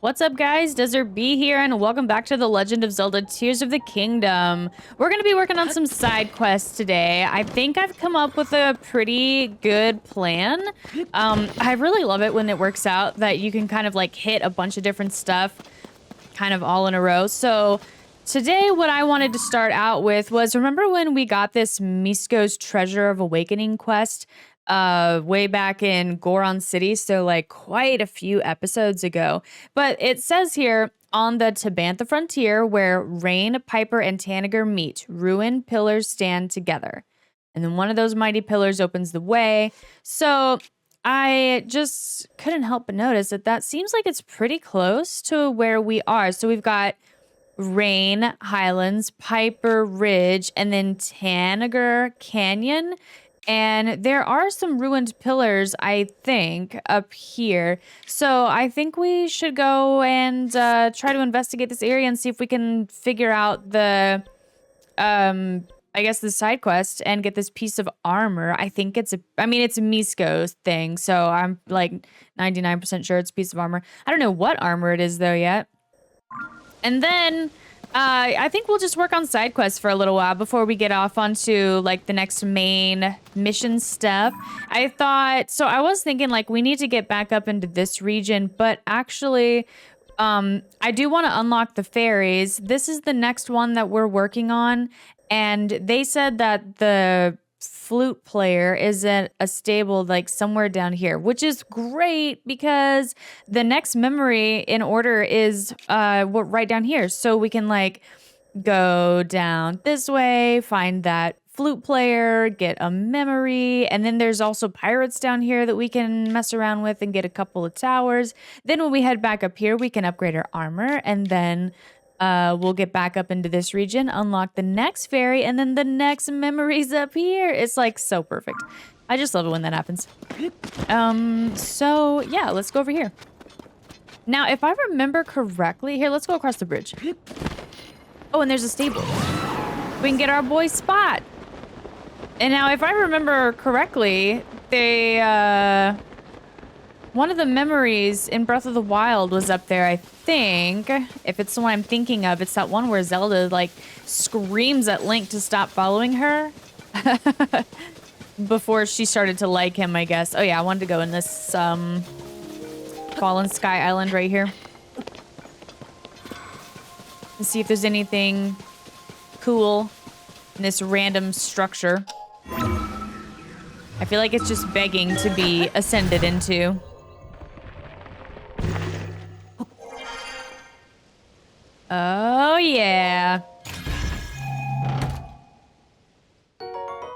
What's up, guys? DesertB here, and welcome back to the Legend of Zelda Tears of the Kingdom. We're going to be working on some side quests today. I think I've come up with a pretty good plan. I really love it when it works out that you can kind of like hit a bunch of different stuff kind of all in a row. So today what I wanted to start out with was, remember when we got this Misko's Treasure of Awakening quest way back in Goron City, so like quite a few episodes ago. But it says here, on the Tabantha frontier where Rain, Piper, and Tanager meet, ruined pillars stand together. And then one of those mighty pillars opens the way. So I just couldn't help but notice that seems like it's pretty close to where we are. So we've got Rain, Highlands, Piper Ridge, and then Tanager Canyon. And there are some ruined pillars, I think, up here. So I think we should go and try to investigate this area and see if we can figure out the, I guess, the side quest and get this piece of armor. I think it's a Misko's thing. So I'm like 99% sure it's a piece of armor. I don't know what armor it is, though, yet. And then I think we'll just work on side quests for a little while before we get off onto like the next main mission stuff. I was thinking like we need to get back up into this region, but actually I do want to unlock the fairies. This is the next one that we're working on, and they said that the flute player is at a stable like somewhere down here, which is great because the next memory in order is right down here. So we can like go down this way, find that flute player, get a memory, and then there's also pirates down here that we can mess around with and get a couple of towers. Then when we head back up here, we can upgrade our armor, and then we'll get back up into this region, unlock the next fairy, and then the next memory's up here. It's like so perfect. I just love it when that happens. So yeah, let's go over here. Now, if I remember correctly, here, let's go across the bridge. Oh, and there's a stable. We can get our boy Spot. And now, if I remember correctly, one of the memories in Breath of the Wild was up there, I think. If it's the one I'm thinking of, it's that one where Zelda, like, screams at Link to stop following her. Before she started to like him, I guess. Oh, yeah, I wanted to go in this, Fallen Sky Island right here. And see if there's anything cool in this random structure. I feel like it's just begging to be ascended into. Oh, yeah.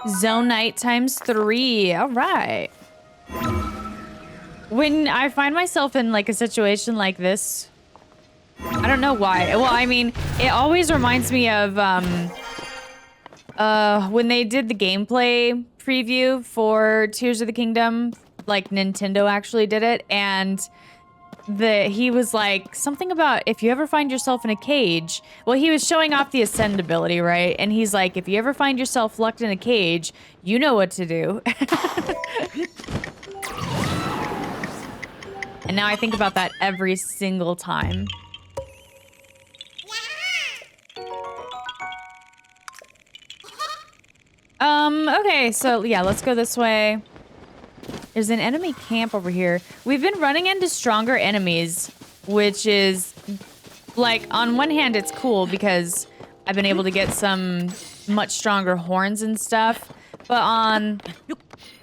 Zone Night ×3. All right. When I find myself in like a situation like this, I don't know why. Well, I mean, it always reminds me of when they did the gameplay preview for Tears of the Kingdom, like Nintendo actually did it, and he was like something about if you ever find yourself in a cage. Well, he was showing off the ascend ability, right? And he's like, if you ever find yourself locked in a cage, you know what to do. And now I think about that every single time. Okay, so yeah, let's go this way. There's an enemy camp over here. We've been running into stronger enemies, which is, like, on one hand, it's cool because I've been able to get some much stronger horns and stuff. But on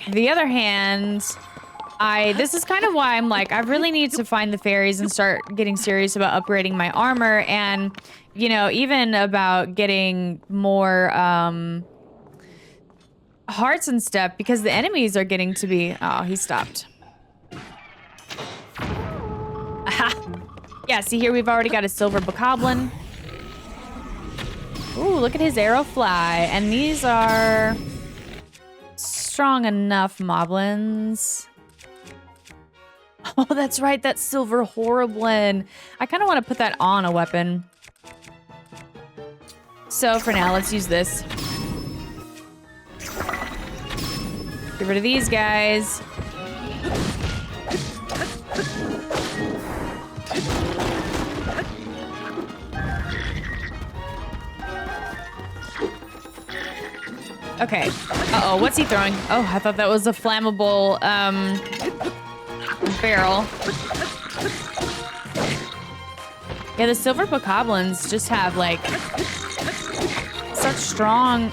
the other hand, this is kind of why I'm like, I really need to find the fairies and start getting serious about upgrading my armor and, you know, even about getting more, hearts and stuff, because the enemies are getting to be... Oh, he stopped. Aha! Yeah, see here, we've already got a silver bokoblin. Ooh, look at his arrow fly. And these are strong enough moblins. Oh, that's right, that silver horriblin. I kind of want to put that on a weapon. So for now, let's use this. Get rid of these guys. Okay. Uh-oh, what's he throwing? Oh, I thought that was a flammable, barrel. Yeah, the silver bokoblins just have, like, such strong,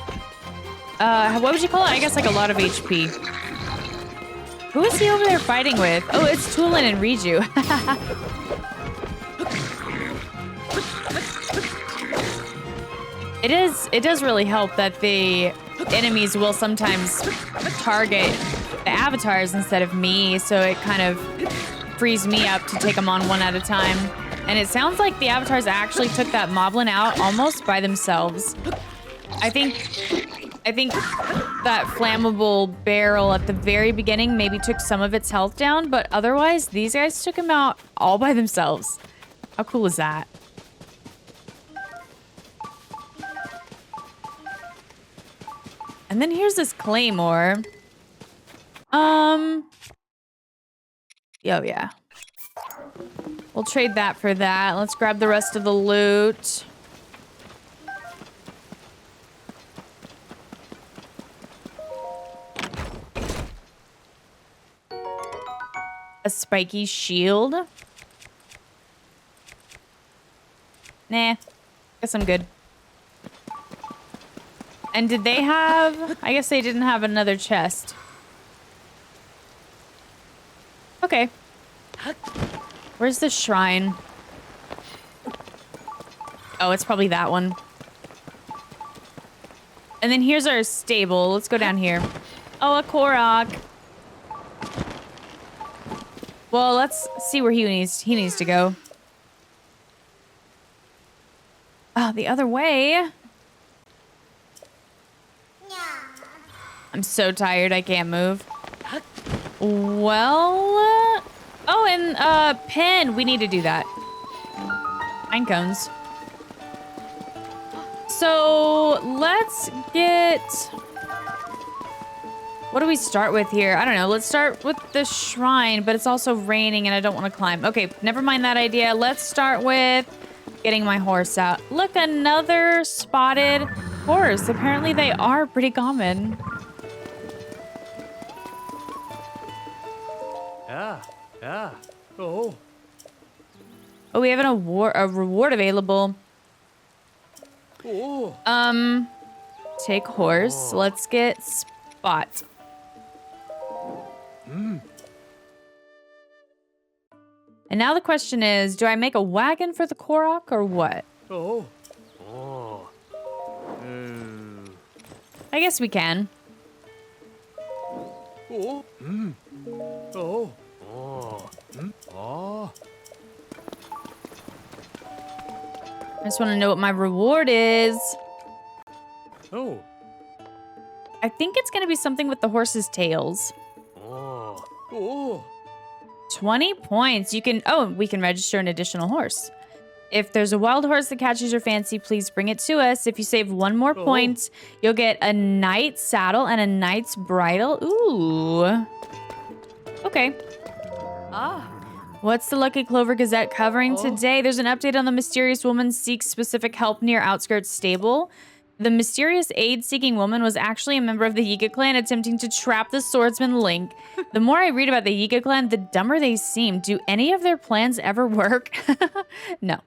what would you call it? I guess, like, a lot of HP. Who is he over there fighting with? Oh, it's Tulin and Riju. It does really help that the enemies will sometimes target the avatars instead of me, so it kind of frees me up to take them on one at a time. And it sounds like the avatars actually took that moblin out almost by themselves. I think that flammable barrel at the very beginning maybe took some of its health down, but otherwise, these guys took him out all by themselves. How cool is that? And then here's this claymore. Oh yeah. We'll trade that for that. Let's grab the rest of the loot. A spiky shield. Nah, guess I'm good. And did they have... I guess they didn't have another chest. Okay. Where's the shrine? Oh, it's probably that one. And then here's our stable. Let's go down here. Oh, a Korok. Well, let's see where he needs to go. Oh, the other way. I'm so tired, I can't move. Well, oh, and pen, we need to do that. Pine cones. So let's get, what do we start with here? I don't know, let's start with the shrine, but it's also raining and I don't want to climb. Okay, never mind that idea. Let's start with getting my horse out. Look, another spotted horse. Apparently they are pretty common. Oh, we have a reward available. Take horse. Let's get Spot. And now the question is, do I make a wagon for the Korok or what? I guess we can. I just want to know what my reward is. I think it's going to be something with the horse's tails. 20 points. You can, we can register an additional horse. If there's a wild horse that catches your fancy, please bring it to us. If you save one more point, you'll get a knight's saddle and a knight's bridle. Ooh. Okay. What's the Lucky Clover Gazette covering today? There's an update on the mysterious woman seeks specific help near outskirts stable. The mysterious aid-seeking woman was actually a member of the Yiga clan attempting to trap the swordsman Link. The more I read about the Yiga clan, the dumber they seem. Do any of their plans ever work? No.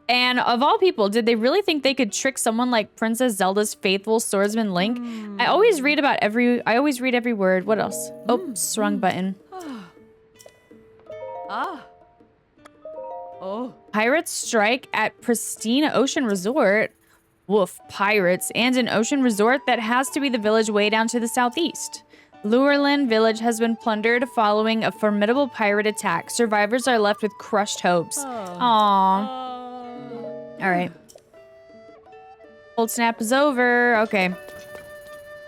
And of all people, did they really think they could trick someone like Princess Zelda's faithful swordsman Link? I always read every word. What else? Oh, wrong button. Pirates strike at pristine ocean resort. Woof, pirates, and an ocean resort that has to be the village way down to the southeast. Lurelin village has been plundered following a formidable pirate attack. Survivors are left with crushed hopes. Aww. All right. Cold snap is over. Okay.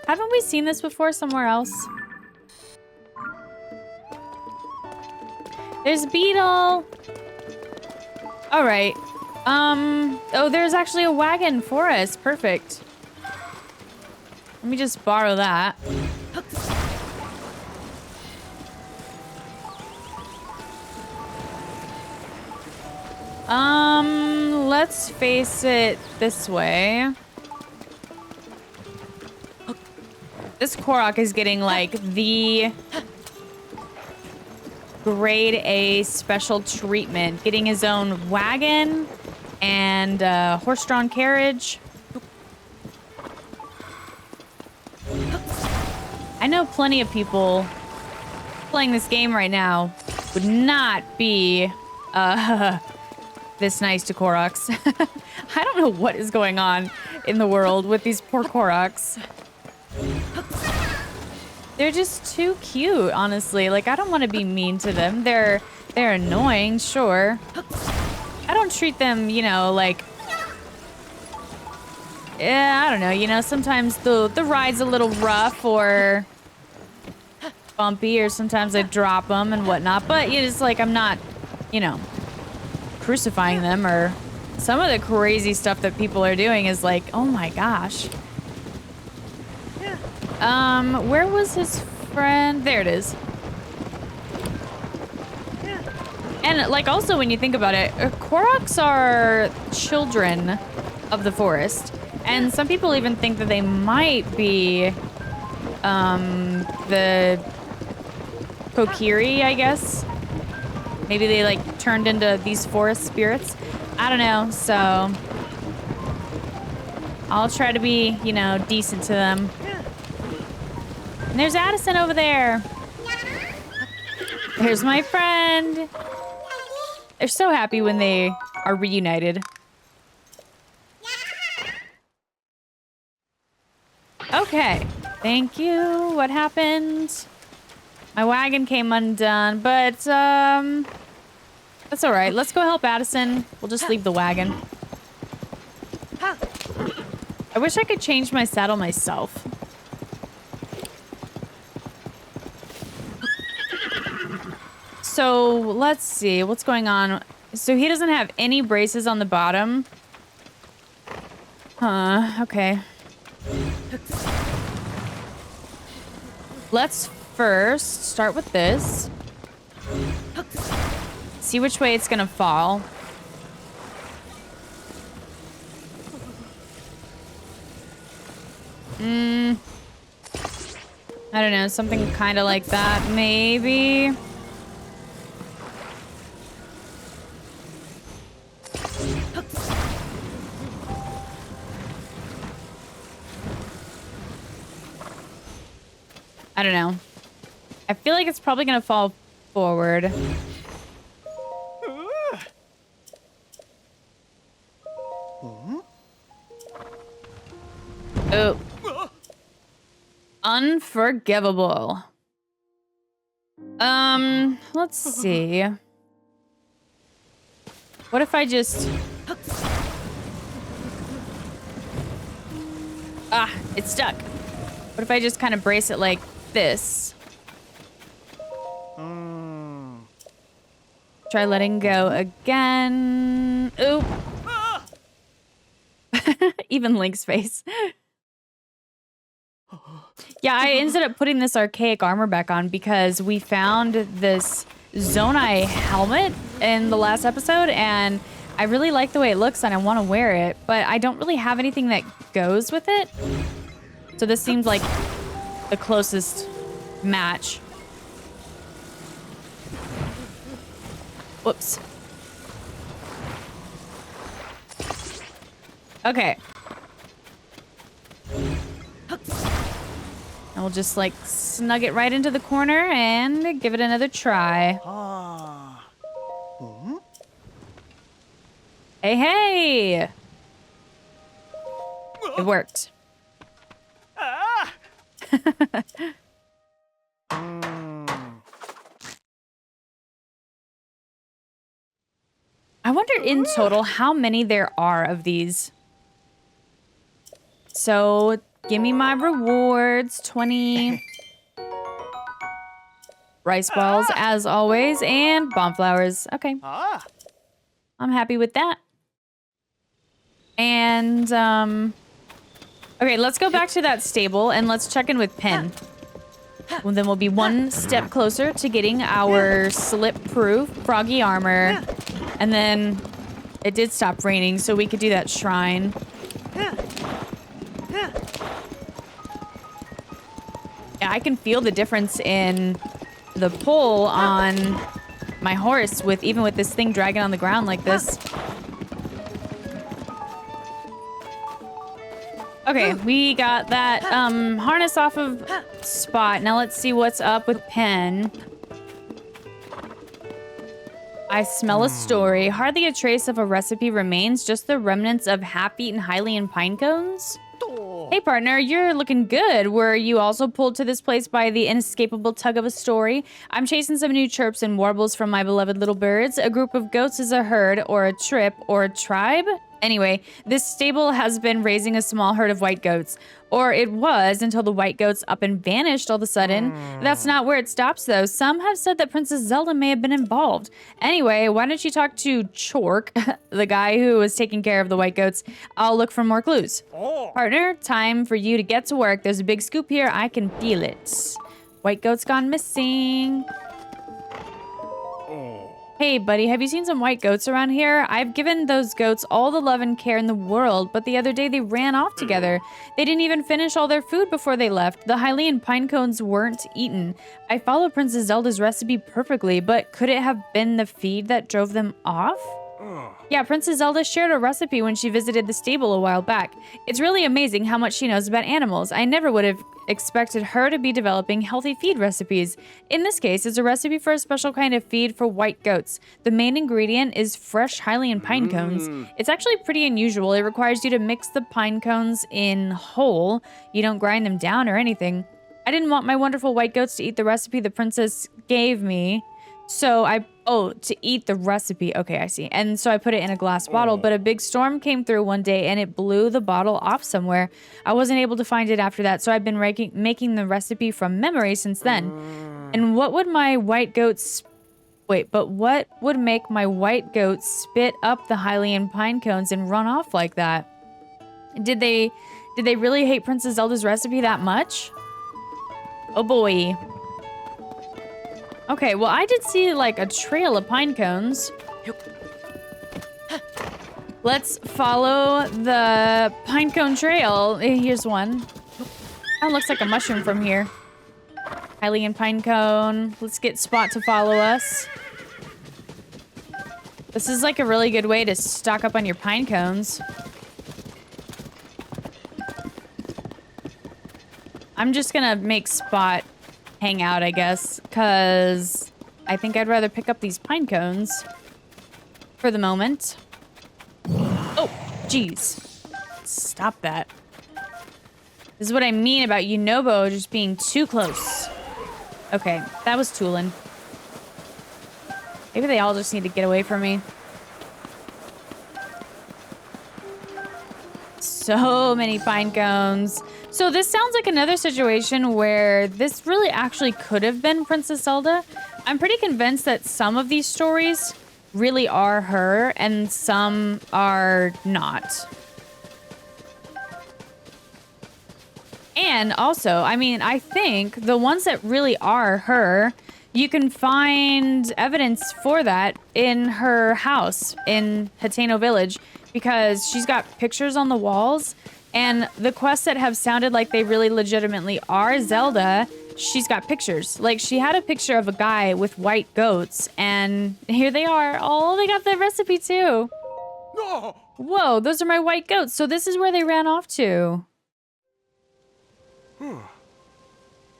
Haven't we seen this before somewhere else? There's a beetle. All right. Oh, there's actually a wagon for us. Perfect. Let me just borrow that. Let's face it this way. This Korok is getting like the grade A special treatment. Getting his own wagon and horse-drawn carriage. I know plenty of people playing this game right now would not be this nice to Koroks. I don't know what is going on in the world with these poor Koroks. They're just too cute, honestly. Like, I don't want to be mean to them. They're annoying, sure. I don't treat them, you know, like... Yeah, I don't know. You know, sometimes the ride's a little rough or bumpy, or sometimes I drop them and whatnot. But it's like I'm not, you know, crucifying them. Or some of the crazy stuff that people are doing is like, oh my gosh. Where was his friend? There it is. And like also when you think about it, Koroks are children of the forest. And some people even think that they might be the Kokiri, I guess. Maybe they like turned into these forest spirits. I don't know, so I'll try to be, you know, decent to them. And there's Addison over there. There's my friend. They're so happy when they are reunited. Okay, thank you. What happened? My wagon came undone, but that's all right. Let's go help Addison. We'll just leave the wagon. I wish I could change my saddle myself. So let's see what's going on. So he doesn't have any braces on the bottom. Huh, okay. Let's first start with this. See which way it's gonna fall. I don't know, something kind of like that, maybe. I don't know. I feel like it's probably gonna fall forward. Oh. Unforgivable. Let's see. What if I just... Ah, it's stuck. What if I just kind of brace it like this? Try letting go again. Oop. Even Link's face. Yeah, I ended up putting this archaic armor back on because we found this Zonai helmet in the last episode, and I really like the way it looks and I want to wear it, but I don't really have anything that goes with it. So this seems like the closest match. Whoops. Okay. And we'll just like snug it right into the corner and give it another try. Hey, hey! It worked. I wonder in total how many there are of these. So, give me my rewards. 20 rice balls, as always, and bomb flowers. Okay. I'm happy with that. And, okay, let's go back to that stable and let's check in with Pen. Well, then we'll be one step closer to getting our slip-proof froggy armor. And then it did stop raining, so we could do that shrine. Yeah, I can feel the difference in the pull on my horse even with this thing dragging on the ground like this. Okay, we got that harness off of Spot. Now let's see what's up with Pen. I smell a story. Hardly a trace of a recipe remains, just the remnants of half-eaten Hylian pine cones. Hey partner, you're looking good. Were you also pulled to this place by the inescapable tug of a story? I'm chasing some new chirps and warbles from my beloved little birds. A group of goats is a herd, or a trip, or a tribe? Anyway, this stable has been raising a small herd of white goats. Or it was until the white goats up and vanished all of a sudden. That's not where it stops though. Some have said that Princess Zelda may have been involved. Anyway, why don't you talk to Chork, the guy who was taking care of the white goats? I'll look for more clues. Partner, time for you to get to work. There's a big scoop here. I can feel it. White goats gone missing. Hey, buddy, have you seen some white goats around here? I've given those goats all the love and care in the world, but the other day they ran off together. They didn't even finish all their food before they left. The Hylian pine cones weren't eaten. I followed Princess Zelda's recipe perfectly, but could it have been the feed that drove them off? Yeah, Princess Zelda shared a recipe when she visited the stable a while back. It's really amazing how much she knows about animals. I never would have expected her to be developing healthy feed recipes. In this case, it's a recipe for a special kind of feed for white goats. The main ingredient is fresh Hylian pine cones. It's actually pretty unusual. It requires you to mix the pine cones in whole. You don't grind them down or anything. I didn't want my wonderful white goats to eat the recipe the princess gave me. To eat the recipe. Okay, I see. And so I put it in a glass bottle, but a big storm came through one day and it blew the bottle off somewhere. I wasn't able to find it after that, so I've been making the recipe from memory since then. And what would my white goats... Wait, but what would make my white goats spit up the Hylian pine cones and run off like that? Did they really hate Princess Zelda's recipe that much? Oh boy. Okay, well, I did see, like, a trail of pine cones. Let's follow the pine cone trail. Here's one. That looks like a mushroom from here. Hylian pine cone. Let's get Spot to follow us. This is, like, a really good way to stock up on your pine cones. I'm just gonna make Spot hang out, I guess, because I think I'd rather pick up these pine cones for the moment. Oh, jeez. Stop that. This is what I mean about Yunobo just being too close. Okay, that was tooling. Maybe they all just need to get away from me. So many pine cones. So this sounds like another situation where this really actually could have been Princess Zelda. I'm pretty convinced that some of these stories really are her and some are not. And also, I mean, I think the ones that really are her, you can find evidence for that in her house in Hateno Village because she's got pictures on the walls. And the quests that have sounded like they really legitimately are Zelda, she's got pictures. Like, she had a picture of a guy with white goats, and here they are. Oh, they got the recipe, too. No. Whoa, those are my white goats. So this is where they ran off to.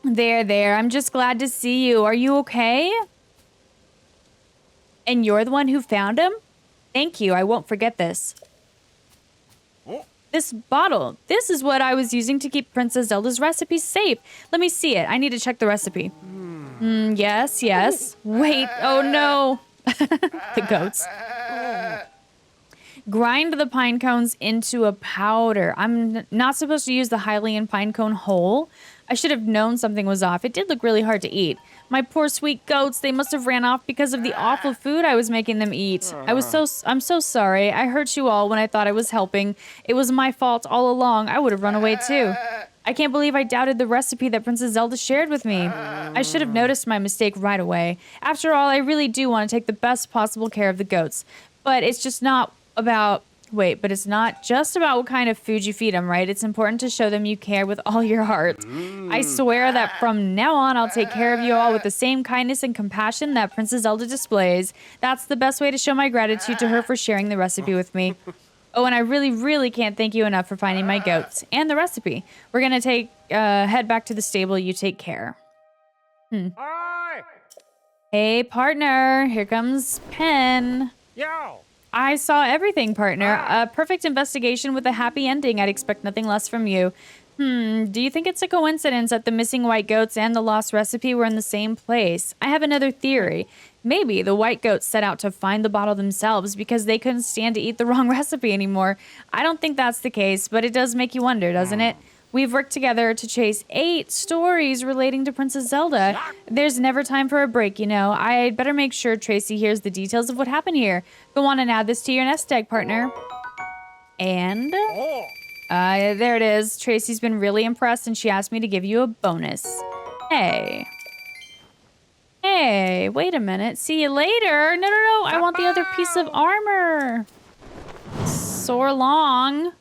There. I'm just glad to see you. Are you okay? And you're the one who found him? Thank you. I won't forget this. This bottle. This is what I was using to keep Princess Zelda's recipe safe. Let me see it. I need to check the recipe. Yes. Wait. Oh, no. The goats. Grind the pine cones into a powder. I'm not supposed to use the Hylian pine cone whole. I should have known something was off. It did look really hard to eat. My poor sweet goats, they must have ran off because of the awful food I was making them eat. I'm so sorry. I hurt you all when I thought I was helping. It was my fault all along. I would have run away too. I can't believe I doubted the recipe that Princess Zelda shared with me. I should have noticed my mistake right away. After all, I really do want to take the best possible care of the goats. But it's just not about Wait, but it's not just about what kind of food you feed them, right? It's important to show them you care with all your heart. I swear that from now on, I'll take care of you all with the same kindness and compassion that Princess Zelda displays. That's the best way to show my gratitude to her for sharing the recipe with me. Oh, and I really, really can't thank you enough for finding my goats and the recipe. We're gonna head back to the stable. You take care. Hey, partner. Here comes Pen. Yo! I saw everything, partner. A perfect investigation with a happy ending. I'd expect nothing less from you. Do you think it's a coincidence that the missing white goats and the lost recipe were in the same place? I have another theory. Maybe the white goats set out to find the bottle themselves because they couldn't stand to eat the wrong recipe anymore. I don't think that's the case, but it does make you wonder, doesn't it? We've worked together to chase 8 stories relating to Princess Zelda. There's never time for a break, you know. I'd better make sure Tracy hears the details of what happened here. Go on and add this to your nest egg, partner. And there it is. Tracy's been really impressed and she asked me to give you a bonus. Hey. Hey, wait a minute. See you later. No. I want the other piece of armor. Soar long.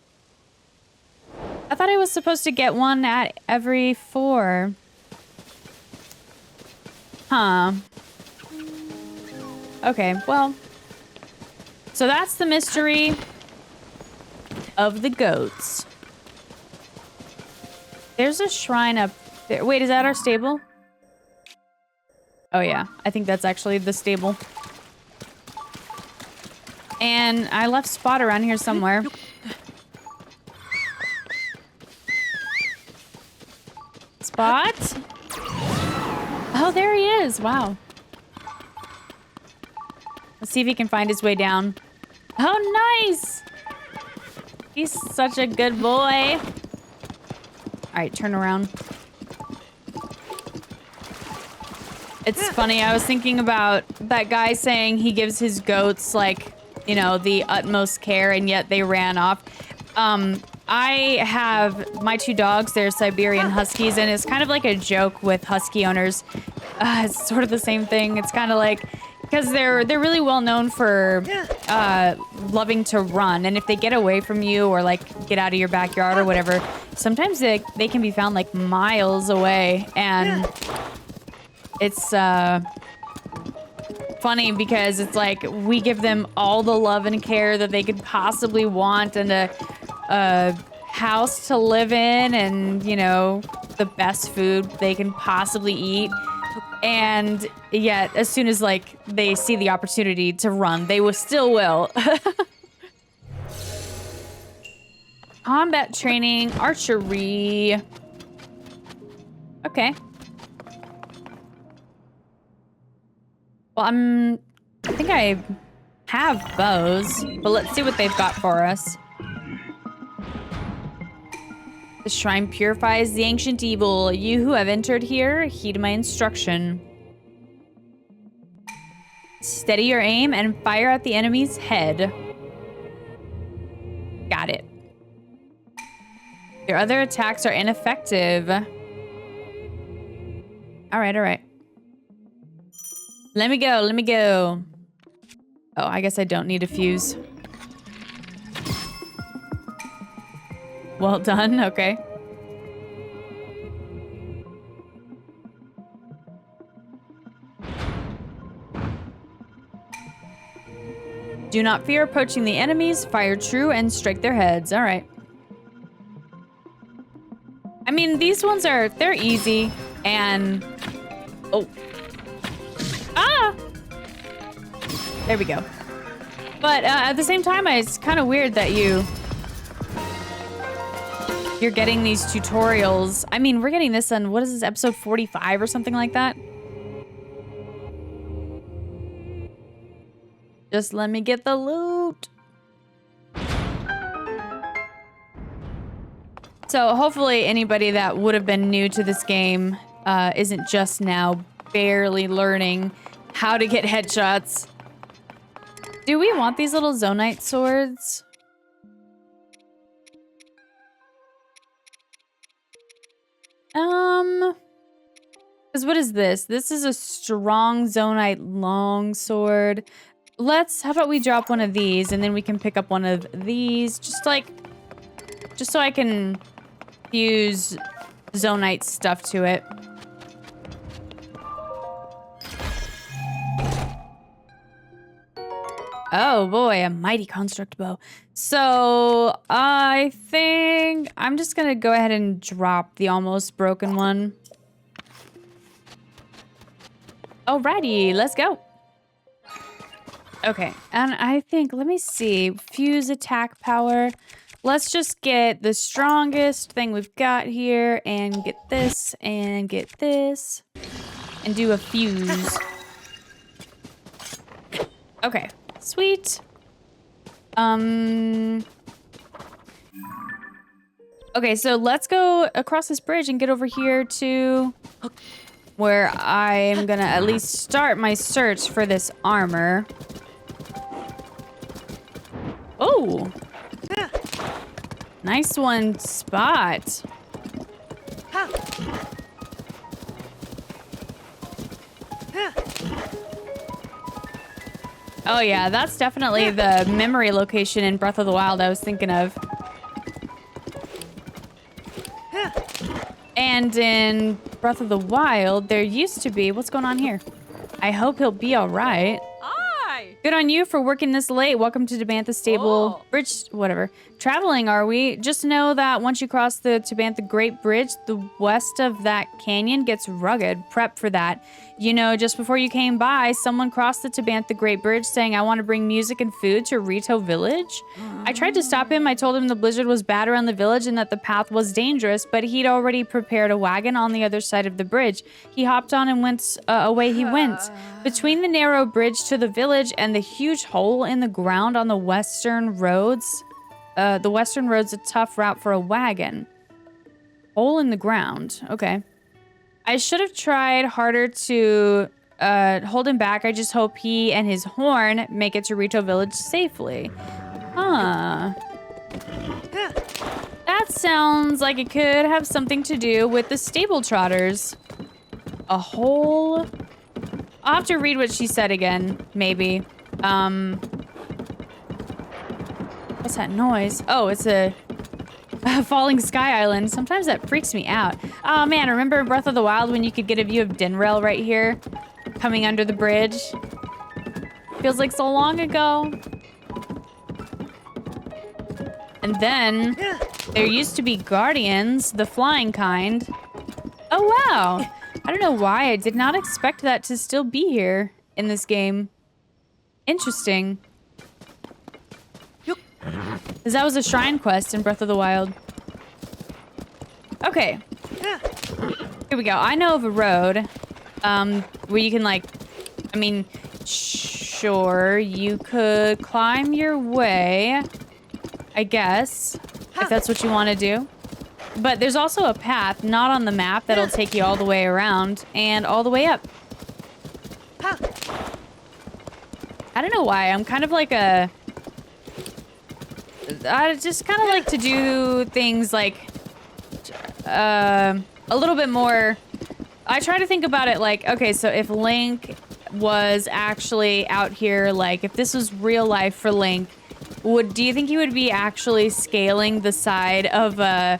I thought I was supposed to get one at every 4. Huh. Okay, well. So that's the mystery of the goats. There's a shrine up there. Wait, is that our stable? Oh yeah, I think that's actually the stable. And I left Spot around here somewhere. Spot? Oh, there he is. Wow. Let's see if he can find his way down. Oh, nice. He's such a good boy. All right, turn around. It's funny. I was thinking about that guy saying he gives his goats, like, you know, the utmost care, and yet they ran off. I have my 2 dogs. They're Siberian Huskies, and it's kind of like a joke with Husky owners. It's sort of the same thing. It's kind of like, because they're really well known for loving to run, and if they get away from you or like get out of your backyard or whatever, sometimes they can be found like miles away, and it's funny because it's like we give them all the love and care that they could possibly want, and a house to live in, and, you know, the best food they can possibly eat. And yet, as soon as, like, they see the opportunity to run, they still will. Combat training, archery. Okay. Well, I think I have bows, but let's see what they've got for us. The shrine purifies the ancient evil. You who have entered here, heed my instruction. Steady your aim and fire at the enemy's head. Got it. Your other attacks are ineffective. All right. Let me go. Oh, I guess I don't need a fuse. Well done, okay. Do not fear approaching the enemies. Fire true and strike their heads. All right. I mean, these ones they're easy and... Oh. Ah! There we go. But at the same time, it's kind of weird that you're getting these tutorials. I mean, we're getting this on, what is this, episode 45 or something like that? Just let me get the loot. So hopefully anybody that would have been new to this game isn't just now barely learning how to get headshots. Do we want these little Zonite swords? Because what is this? This is a strong Zonite longsword. how about we drop one of these and then we can pick up one of these. Just so I can fuse Zonite stuff to it. Oh boy, a mighty construct bow. So I think I'm just gonna go ahead and drop the almost broken one. Alrighty, let's go. Okay, and I think, let me see, fuse attack power. Let's just get the strongest thing we've got here and get this and get this and do a fuse. Okay, sweet. Okay, so let's go across this bridge and get over here to where I'm gonna at least start my search for this armor. Oh! Nice one, Spot. Oh yeah, that's definitely the memory location in Breath of the Wild I was thinking of. And in Breath of the Wild, there used to be... What's going on here? I hope he'll be all right. Good on you for working this late. Welcome to Tabantha Stable Bridge, whatever. Traveling, are we? Just know that once you cross the Tabantha Great Bridge, the west of that canyon gets rugged. Prep for that. You know, just before you came by, someone crossed the Tabantha Great Bridge saying, I want to bring music and food to Rito Village. I tried to stop him. I told him the blizzard was bad around the village and that the path was dangerous, but he'd already prepared a wagon on the other side of the bridge. He hopped on and went away he went. Between the narrow bridge to the village and the huge hole in the ground on the western roads, a tough route for a wagon. Hole in the ground. Okay. I should have tried harder to hold him back. I just hope he and his horn make it to Rito Village safely. Huh. That sounds like it could have something to do with the stable trotters. A hole... I'll have to read what she said again, maybe. What's that noise? Oh, it's a falling sky island. Sometimes that freaks me out. Oh man, remember Breath of the Wild when you could get a view of Dinrail right here? Coming under the bridge? Feels like so long ago. And then, there used to be guardians, the flying kind. Oh wow! I don't know why, I did not expect that to still be here in this game. Interesting. Because that was a shrine quest in Breath of the Wild. Okay. Here we go. I know of a road where you can like, I mean, sure, you could climb your way, I guess, if that's what you want to do. But there's also a path, not on the map, that'll take you all the way around and all the way up. I don't know why. I'm kind of like a... I just kind of like to do things like... a little bit more... I try to think about it like, okay, so if Link was actually out here, like, if this was real life for Link, do you think he would be actually scaling the side of a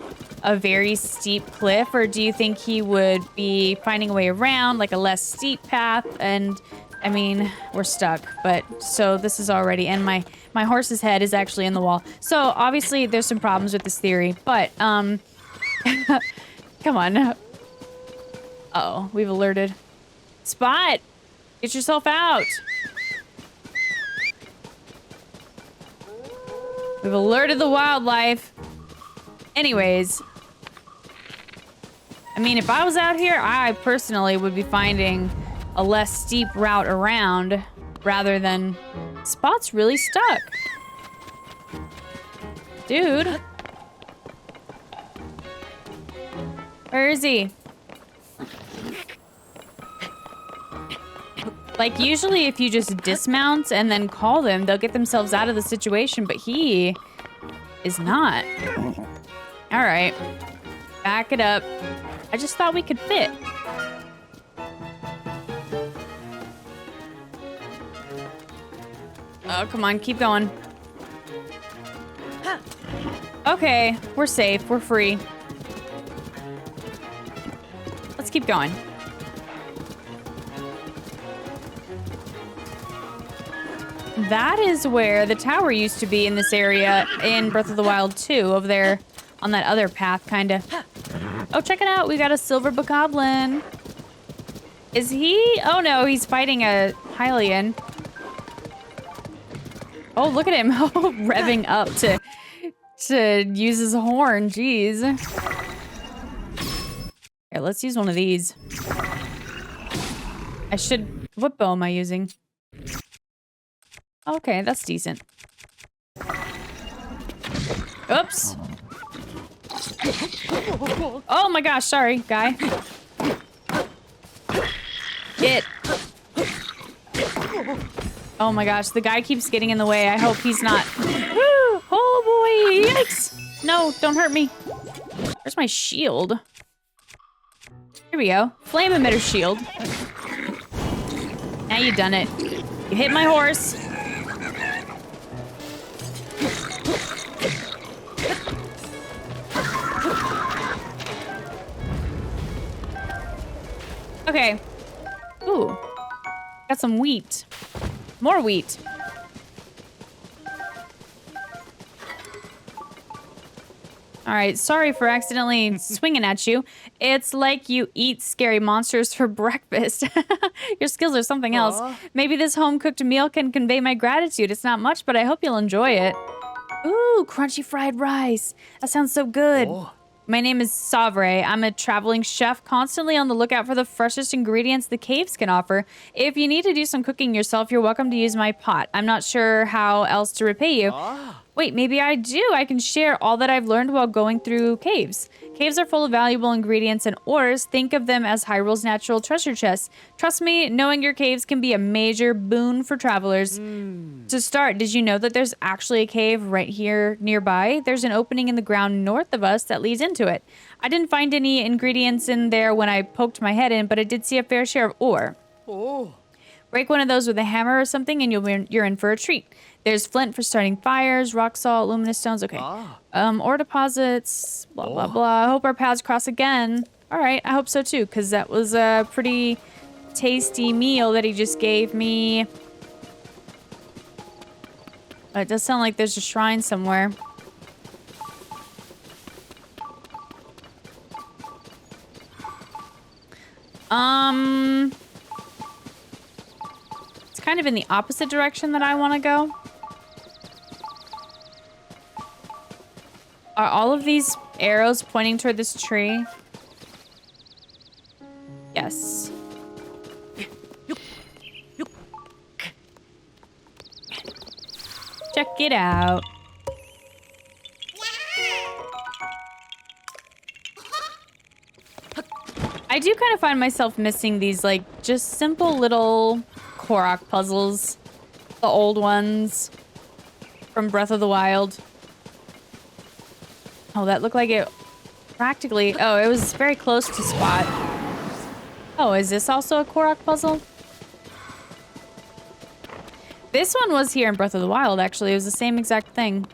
very steep cliff, or do you think he would be finding a way around, like a less steep path? And I mean, we're stuck, but so this is already, and my horse's head is actually in the wall. So obviously there's some problems with this theory, but come on. Uh-oh, we've alerted. Spot! Get yourself out! We've alerted the wildlife. Anyways. I mean, if I was out here, I personally would be finding a less steep route around rather than... Spot's really stuck. Dude. Where is he? Like, usually if you just dismount and then call them, they'll get themselves out of the situation, but he is not. All right. Back it up. I just thought we could fit. Oh, come on, keep going. Okay, we're safe. We're free. Let's keep going. That is where the tower used to be in this area in Breath of the Wild 2, over there on that other path, kind of. Oh, check it out. We got a silver bokoblin. Is he? Oh, no, he's fighting a Hylian. Oh, look at him revving up to use his horn. Jeez. Here, let's use one of these. What bow am I using? Okay, that's decent. Oops. Oh my gosh, sorry, guy. Get. Oh my gosh, the guy keeps getting in the way. I hope he's not. Woo! Oh boy, yikes. No, don't hurt me. Where's my shield? Here we go. Flame emitter shield. Now you done it. You hit my horse. Okay. Ooh. Got some wheat. More wheat. All right, sorry for accidentally swinging at you. It's like you eat scary monsters for breakfast. Your skills are something else. Maybe this home-cooked meal can convey my gratitude. It's not much, but I hope you'll enjoy it. Ooh, crunchy fried rice. That sounds so good. My name is Savre. I'm a traveling chef, constantly on the lookout for the freshest ingredients the caves can offer. If you need to do some cooking yourself, you're welcome to use my pot. I'm not sure how else to repay you. Wait, maybe I do. I can share all that I've learned while going through caves. Caves are full of valuable ingredients and ores. Think of them as Hyrule's natural treasure chests. Trust me, knowing your caves can be a major boon for travelers. To start, did you know that there's actually a cave right here nearby? There's an opening in the ground north of us that leads into it. I didn't find any ingredients in there when I poked my head in, but I did see a fair share of ore. Break one of those with a hammer or something and you're in for a treat. There's flint for starting fires, rock salt, luminous stones. Okay. Ore deposits, blah, blah, blah. I hope our paths cross again. All right, I hope so too, because that was a pretty tasty meal that he just gave me. It does sound like there's a shrine somewhere. It's kind of in the opposite direction that I want to go. Are all of these arrows pointing toward this tree? Yes. Check it out. I do kind of find myself missing these, like, just simple little Korok puzzles. The old ones from Breath of the Wild. Oh, that looked like it practically... Oh, it was very close to spot. Oh, is this also a Korok puzzle? This one was here in Breath of the Wild, actually. It was the same exact thing.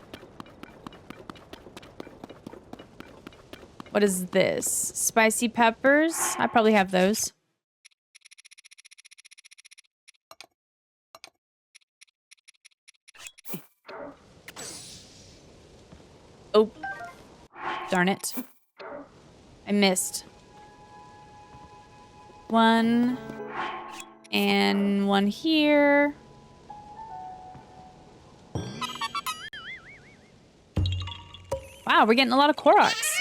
What is this? Spicy peppers? I probably have those. Oh. Darn it. I missed. One. And one here. Wow, we're getting a lot of Koroks.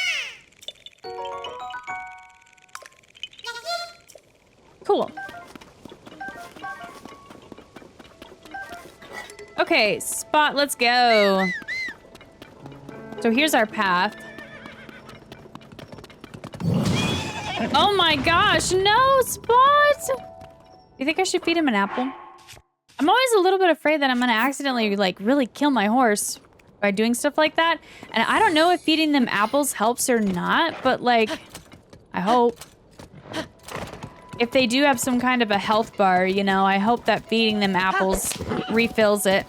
Cool. Okay, Spot, let's go. So here's our path. Oh my gosh, no, Spot! You think I should feed him an apple? I'm always a little bit afraid that I'm gonna accidentally, like, really kill my horse by doing stuff like that. And I don't know if feeding them apples helps or not, but, like, I hope. If they do have some kind of a health bar, you know, I hope that feeding them apples refills it.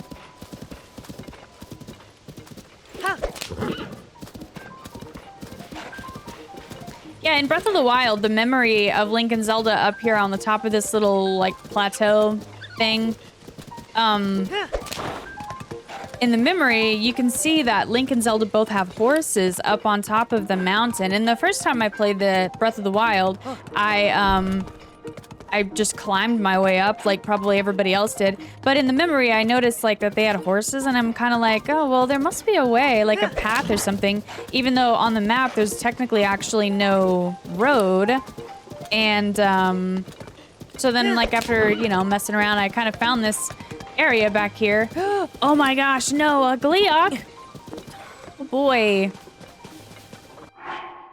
Yeah, in Breath of the Wild, the memory of Link and Zelda up here on the top of this little, like, plateau thing. In the memory, you can see that Link and Zelda both have horses up on top of the mountain. And the first time I played the Breath of the Wild, I just climbed my way up like probably everybody else did. But in the memory, I noticed like that they had horses and I'm kind of like, oh, well, there must be a way, like a path or something. Even though on the map, there's technically actually no road. And so then like after, you know, messing around, I kind of found this area back here. Oh my gosh, no, a Gleeok. Oh boy.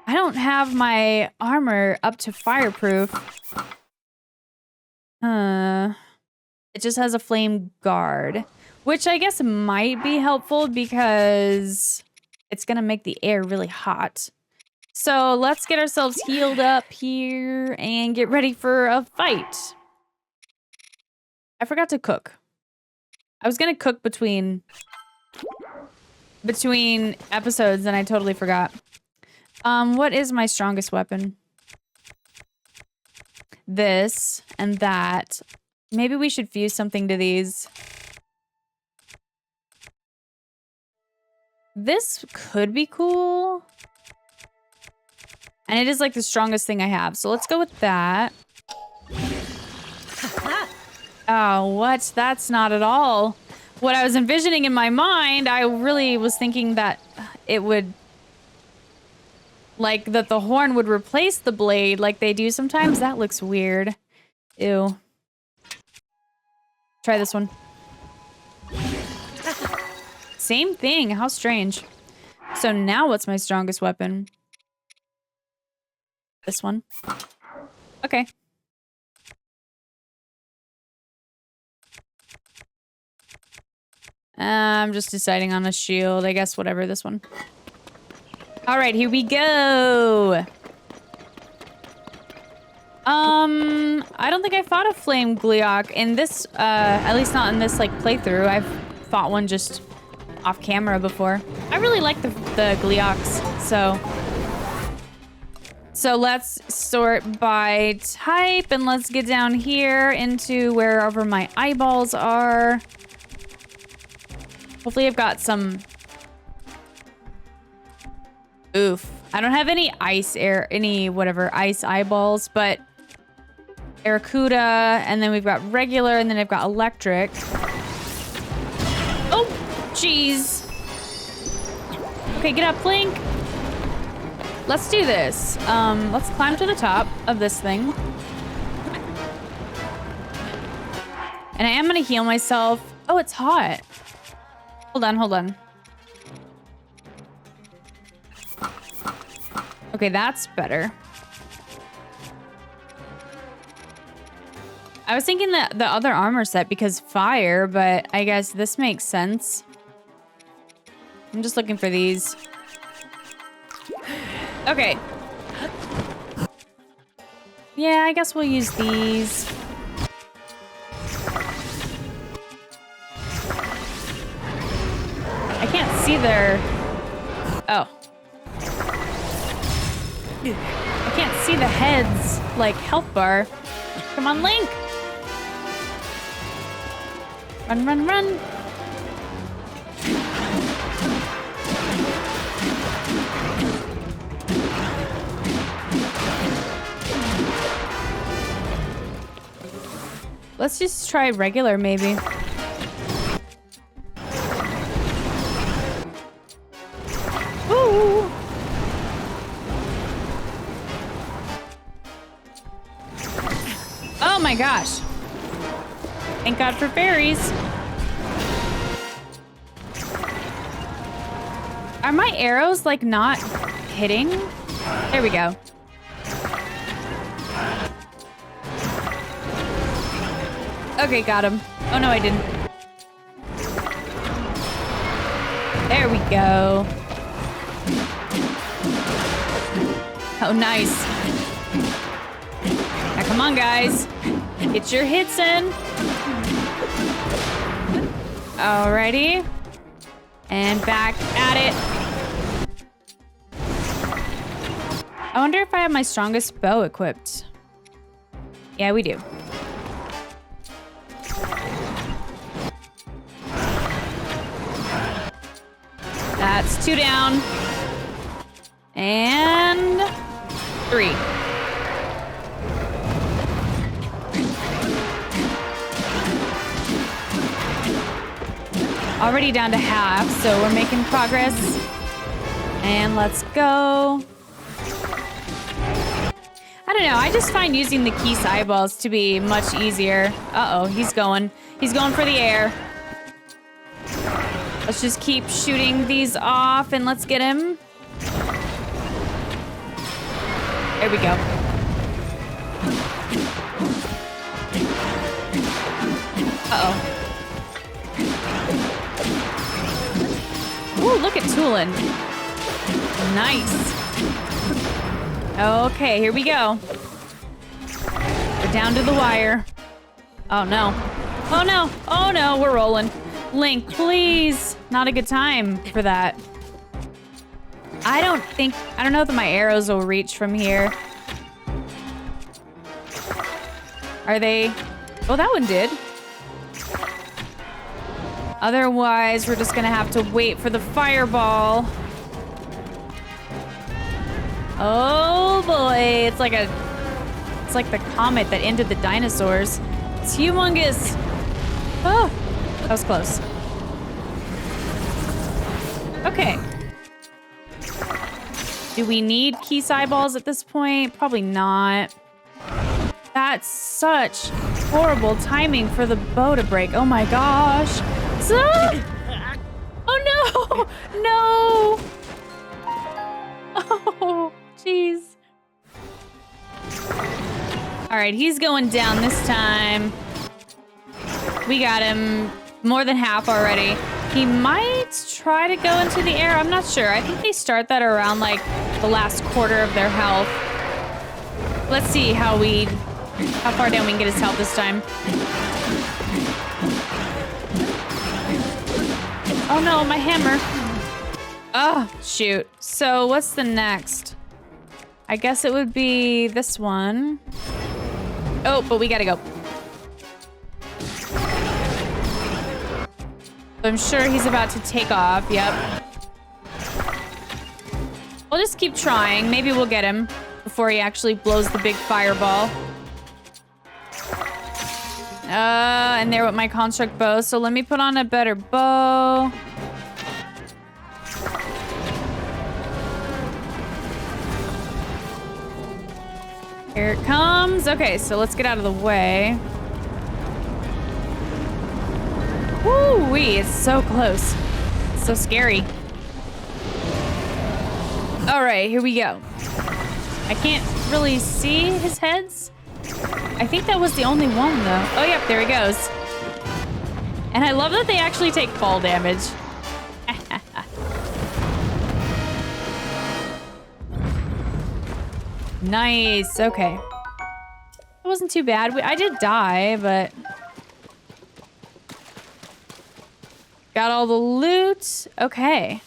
I don't have my armor up to fireproof. It just has a flame guard, which I guess might be helpful because it's gonna make the air really hot. So let's get ourselves healed up here and get ready for a fight. I forgot to cook. I was gonna cook between episodes and I totally forgot. What is my strongest weapon? This and that. Maybe we should fuse something to these. This could be cool. And it is like the strongest thing I have. So let's go with that. Oh, what? That's not at all what I was envisioning in my mind. I really was thinking that it would... like, that the horn would replace the blade like they do sometimes. That looks weird. Ew. Try this one. Same thing. How strange. So now what's my strongest weapon? This one. Okay. I'm just deciding on a shield. I guess whatever, this one. All right, here we go. I don't think I fought a flame Gleeok in this, at least not in this, like, playthrough. I've fought one just off camera before. I really like the Gleeoks, so let's sort by type, and let's get down here into wherever my eyeballs are. Hopefully I've got some... Oof. I don't have any ice eyeballs, but Aracuda, and then we've got regular, and then I've got electric. Oh, jeez. Okay, get up, Link. Let's do this. Let's climb to the top of this thing. And I am gonna heal myself. Oh, it's hot. Hold on, hold on. Okay, that's better. I was thinking that the other armor set because fire, but I guess this makes sense. I'm just looking for these. Okay. Yeah, I guess we'll use these. I can't see their... Oh. I can't see the heads, like, health bar. Come on, Link! Run, run, run! Let's just try regular, maybe. Ooh! Oh my gosh. Thank God for fairies. Are my arrows, like, not hitting? There we go. Okay, got him. Oh, no, I didn't. There we go. Oh, nice. Now, come on, guys. Get your hits in. Alrighty. And back at it. I wonder if I have my strongest bow equipped. Yeah, we do. That's 2 down. And 3. Already down to half, so we're making progress. And let's go. I don't know, I just find using the key eyeballs to be much easier. Uh-oh, he's going. He's going for the air. Let's just keep shooting these off and let's get him. There we go. Uh-oh. Ooh, look at Tulin. Nice. Okay, here we go. We're down to the wire. Oh, no. Oh, no. Oh, no, we're rolling. Link, please. Not a good time for that. I don't know that my arrows will reach from here. Are they? Oh, that one did. Otherwise, we're just gonna have to wait for the fireball. Oh boy, it's like the comet that ended the dinosaurs. It's humongous. Oh, that was close. Okay. Do we need key eyeballs at this point? Probably not. That's such horrible timing for the bow to break. Oh my gosh. Oh no! No! Oh, jeez. All right, he's going down this time. We got him more than half already. He might try to go into the air. I'm not sure. I think they start that around like the last quarter of their health. Let's see how far down we can get his health this time. Oh no, my hammer. Oh, shoot. So what's the next? I guess it would be this one. Oh, but we gotta go. I'm sure he's about to take off. Yep. We'll just keep trying. Maybe we'll get him before he actually blows the big fireball. And there with my construct bow. So let me put on a better bow. Here it comes. Okay, so let's get out of the way. Woo-wee, it's so close. It's so scary. All right, here we go. I can't really see his heads. I think that was the only one, though. Oh, yep, there he goes. And I love that they actually take fall damage. Nice, okay. It wasn't too bad. I did die, but... Got all the loot. Okay.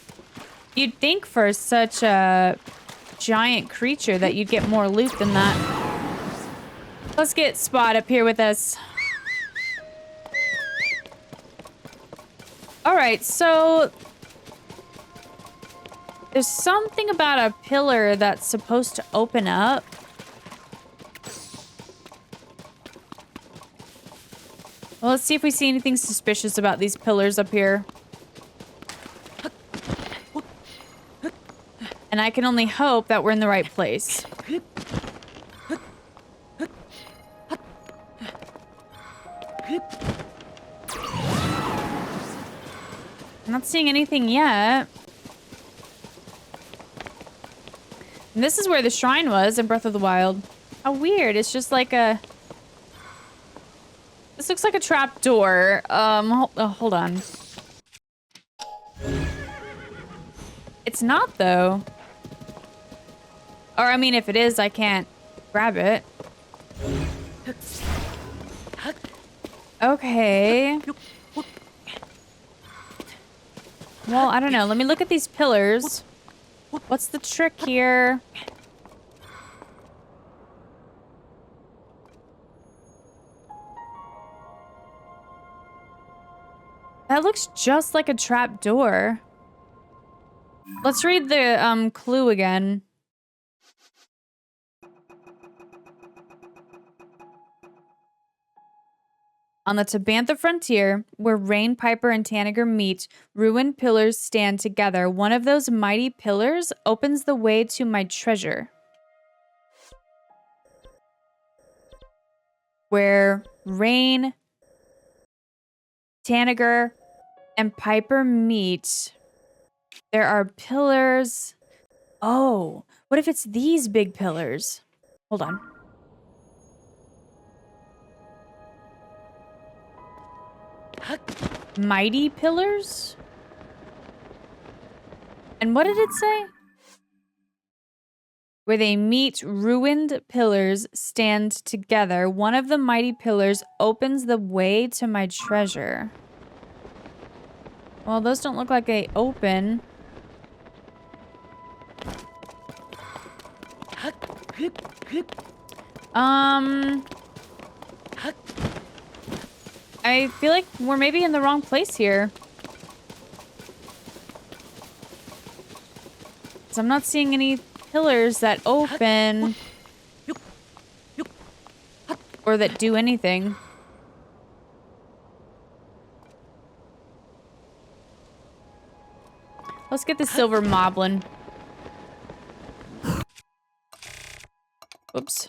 You'd think for such a giant creature that you'd get more loot than that. Let's get Spot up here with us. All right, so there's something about a pillar that's supposed to open up. Well, let's see if we see anything suspicious about these pillars up here. And I can only hope that we're in the right place. I'm not seeing anything yet. And this is where the shrine was in Breath of the Wild. How weird. It's just like a... This looks like a trap door. Hold on. It's not, though. Or, I mean, if it is, I can't grab it. Okay. Well, I don't know. Let me look at these pillars. What's the trick here? That looks just like a trap door. Let's read the clue again. On the Tabantha frontier, where Rain, Piper, and Tanager meet, ruined pillars stand together. One of those mighty pillars opens the way to my treasure. Where Rain, Tanager, and Piper meet, there are pillars. Oh, what if it's these big pillars? Hold on. Mighty pillars? And what did it say? Where they meet, ruined pillars stand together. One of the mighty pillars opens the way to my treasure. Well, those don't look like they open. I feel like we're maybe in the wrong place here. 'Cause I'm not seeing any pillars that open or that do anything. Let's get the silver moblin. Oops.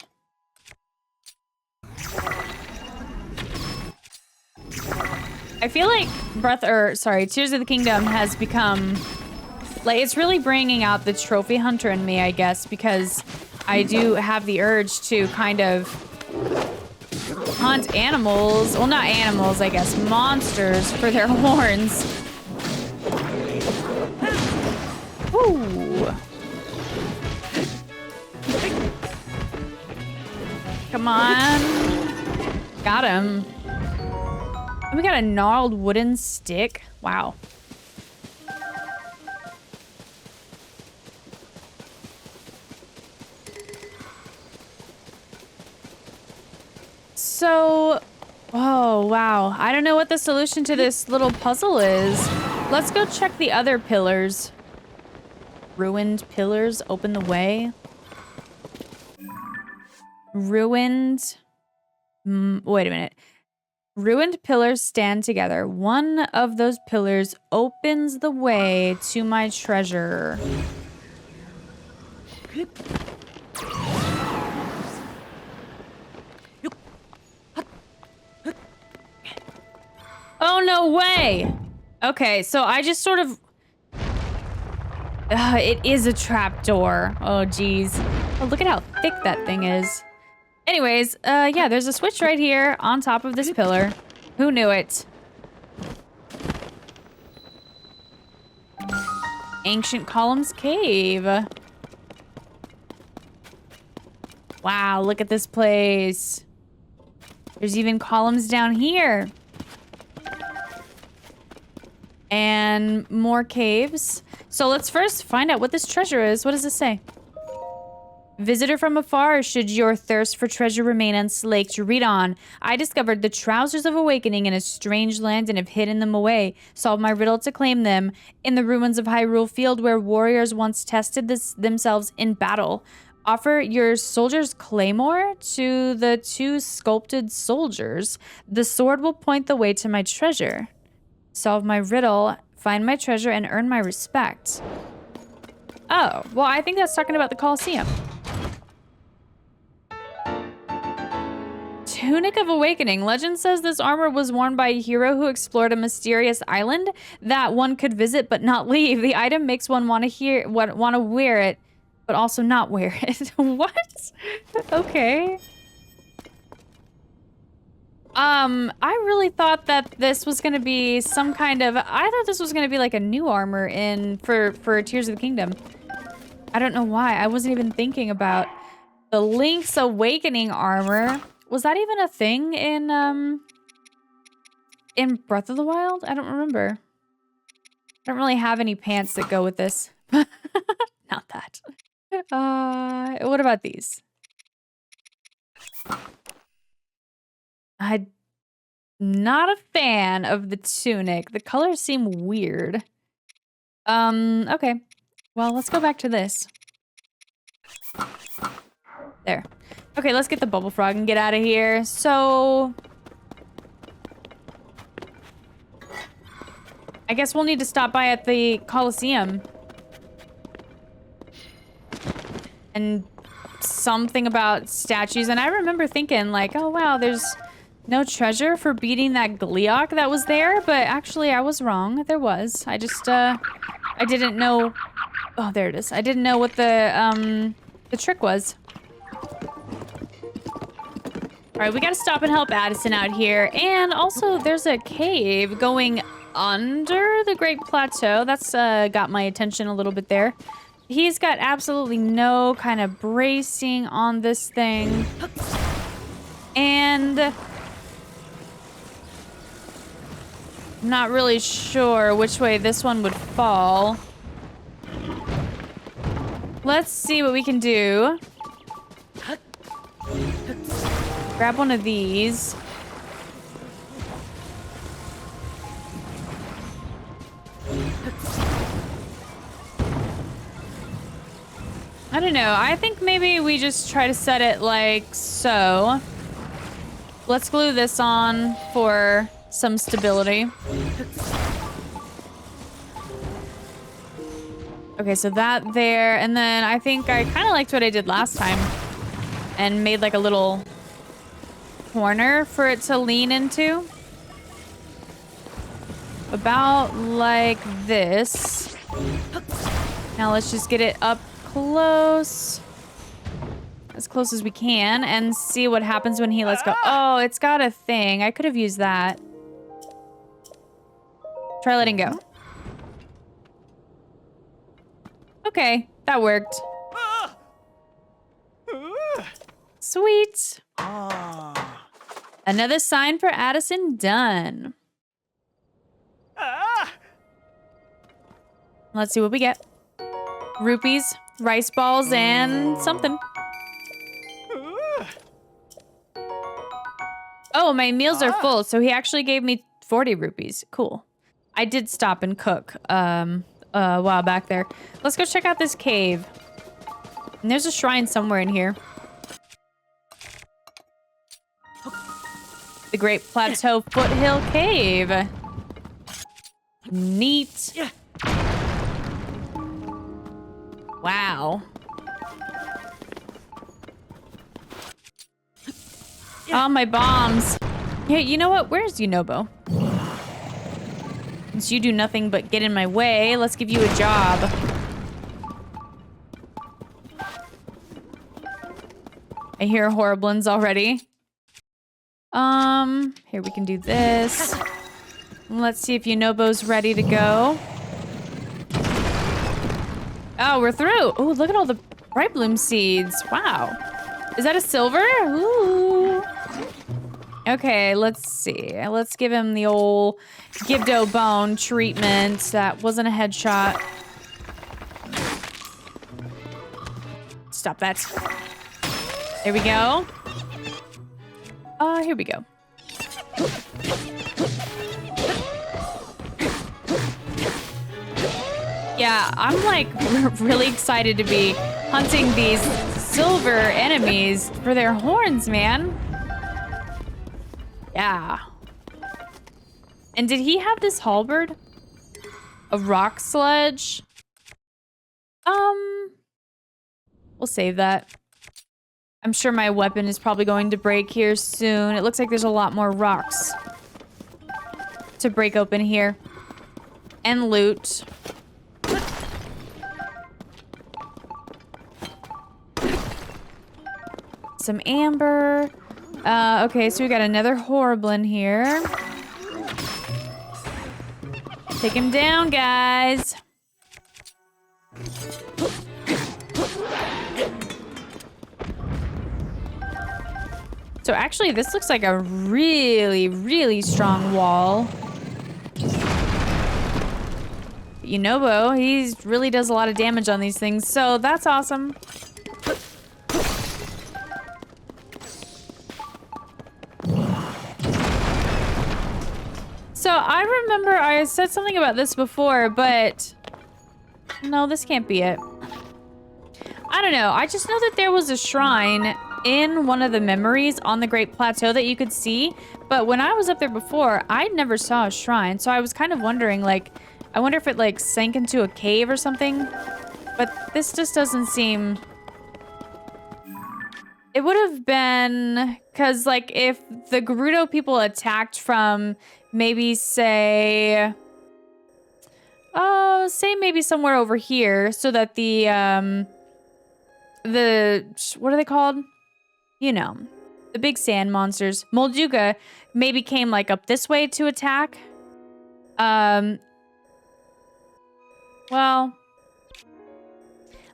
I feel like Tears of the Kingdom has become, like, it's really bringing out the trophy hunter in me, I guess, because I do have the urge to kind of hunt animals. Well, not animals, I guess, monsters for their horns. Ooh. Come on. Got him. We got a gnarled wooden stick. Wow. So, oh, wow. I don't know what the solution to this little puzzle is. Let's go check the other pillars. Ruined pillars open the way. Ruined. Wait a minute. Ruined pillars stand together. One of those pillars opens the way to my treasure. Oh, no way! Okay, so I just sort of... it is a trapdoor. Oh, geez. Oh, look at how thick that thing is. Anyways, yeah, there's a switch right here on top of this pillar. Who knew it? Ancient Columns Cave. Wow, look at this place. There's even columns down here. And more caves. So let's first find out what this treasure is. What does this say? Visitor from afar, should your thirst for treasure remain unslaked, read on. I discovered the trousers of awakening in a strange land and have hidden them away. Solve my riddle to claim them in the ruins of Hyrule Field where warriors once tested themselves in battle. Offer your soldier's claymore to the two sculpted soldiers. The sword will point the way to my treasure. Solve my riddle, find my treasure, and earn my respect. Oh, well, I think that's talking about the Colosseum. Tunic of Awakening. Legend says this armor was worn by a hero who explored a mysterious island that one could visit but not leave. The item makes one want to wear it, but also not wear it. What? Okay. I really thought that this was gonna be some kind of... I thought this was gonna be like a new armor for Tears of the Kingdom. I don't know why. I wasn't even thinking about the Link's Awakening armor. Was that even a thing in Breath of the Wild? I don't remember. I don't really have any pants that go with this. Not that. What about these? Not a fan of the tunic. The colors seem weird. Okay. Well, let's go back to this. There. Okay, let's get the bubble frog and get out of here. So I guess we'll need to stop by at the Colosseum. And something about statues. And I remember thinking like, oh wow, there's no treasure for beating that Gleeok that was there. But actually I was wrong. There was. I just, I didn't know. Oh, there it is. I didn't know what the trick was. All right, we gotta stop and help Addison out here. And also there's a cave going under the Great Plateau. That's got my attention a little bit there. He's got absolutely no kind of bracing on this thing. And I'm not really sure which way this one would fall. Let's see what we can do. Grab one of these. I don't know. I think maybe we just try to set it like so. Let's glue this on for some stability. Okay, so that there. And then I think I kind of liked what I did last time and made like a little corner for it to lean into. About like this. Now let's just get it up close. As close as we can and see what happens when he lets go. Oh, it's got a thing. I could have used that. Try letting go. Okay, that worked. Sweet. Another sign for Addison done. Let's see what we get. Rupees, rice balls, and something. Oh, my meals are full, so he actually gave me 40 rupees. Cool. I did stop and cook a while back there. Let's go check out this cave. And there's a shrine somewhere in here. The Great Plateau Foothill Cave. Neat. Wow. Oh, my bombs. Hey, you know what? Where's Yunobo? Since you do nothing but get in my way, let's give you a job. I hear horriblins already. Here we can do this. Let's see if Yunobo's ready to go. Oh, we're through. Oh, look at all the bright bloom seeds. Wow. Is that a silver? Ooh. Okay, let's see. Let's give him the old Gibdo bone treatment. That wasn't a headshot. Stop that. There we go. Here we go. Yeah, I'm like really excited to be hunting these silver enemies for their horns, man. Yeah. And did he have this halberd? A rock sledge? We'll save that. I'm sure my weapon is probably going to break here soon. It looks like there's a lot more rocks to break open here. And loot. Some amber. Okay, so we got another horriblin here. Take him down, guys. So actually, this looks like a really, really strong wall. Yunobo, he really does a lot of damage on these things, so that's awesome. I remember I said something about this before, but no, this can't be it. I don't know. I just know that there was a shrine in one of the memories on the Great Plateau that you could see. But when I was up there before, I never saw a shrine. So I was kind of wondering, like, I wonder if it, like, sank into a cave or something. But this just doesn't seem... It would have been... Because, like, if the Gerudo people attacked from maybe, say... Oh, say maybe somewhere over here so that the what are they called? You know, the big sand monsters. Molduga maybe came like up this way to attack. Well,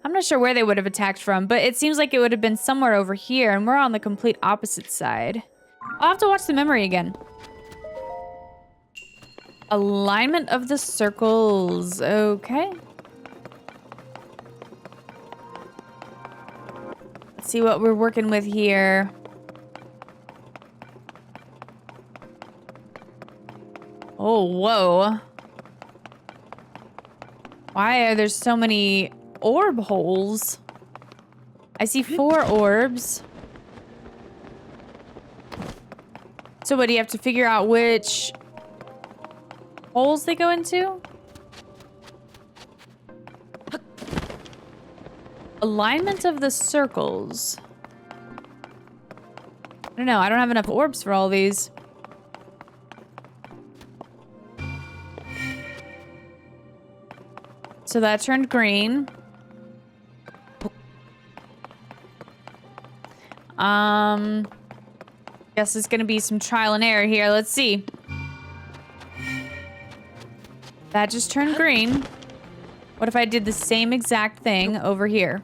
I'm not sure where they would have attacked from, but it seems like it would have been somewhere over here, and we're on the complete opposite side. I'll have to watch the memory again. Alignment of the circles. Okay. Let's see what we're working with here. Oh, whoa. Why are there so many orb holes? I see 4 orbs. So what, do you have to figure out which holes they go into? Alignment of the circles. I don't know. I don't have enough orbs for all these. So that turned green. Guess it's gonna be some trial and error here. Let's see. That just turned green. What if I did the same exact thing over here?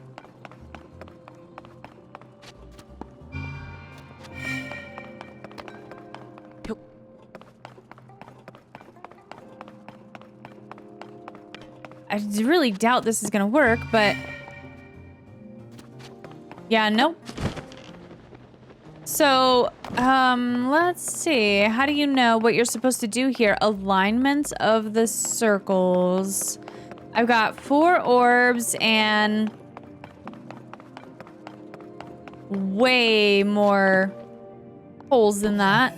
I really doubt this is gonna work, but... Yeah, nope. So, let's see. How do you know what you're supposed to do here? Alignment of the circles. I've got 4 orbs and... way more holes than that.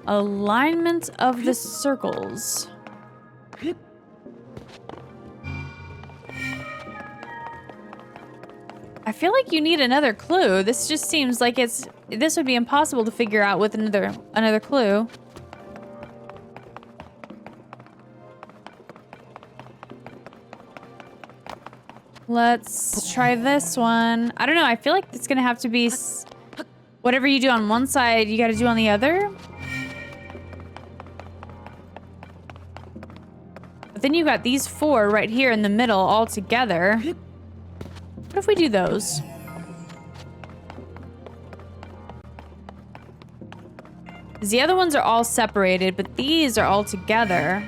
Alignment of the circles. I feel like you need another clue. This just seems like this would be impossible to figure out with another clue. Let's try this one. I don't know. I feel like it's gonna have to be whatever you do on one side, you gotta do on the other. But then you got these 4 right here in the middle all together. What if we do those? Because the other ones are all separated, but these are all together.